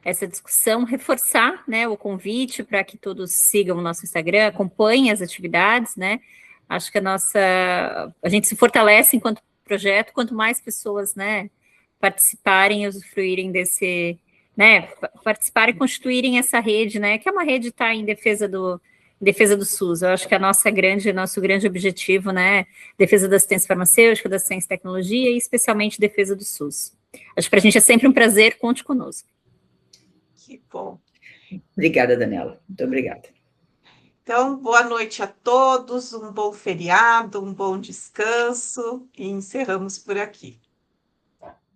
essa discussão, reforçar, né, o convite para que todos sigam o nosso Instagram, acompanhem as atividades, né. Acho que a gente se fortalece enquanto projeto, quanto mais pessoas, né, participarem e usufruírem né, participarem e constituírem essa rede, né, que é uma rede que está em defesa do SUS. Eu acho que nosso grande objetivo, né, defesa da assistência farmacêutica, da ciência e tecnologia e especialmente defesa do SUS. Acho que para a gente é sempre um prazer, conte conosco. Que bom. Obrigada, Daniela. Muito obrigada. Então, boa noite a todos, um bom feriado, um bom descanso, e encerramos por aqui.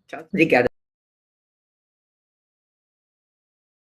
Tchau. Obrigada.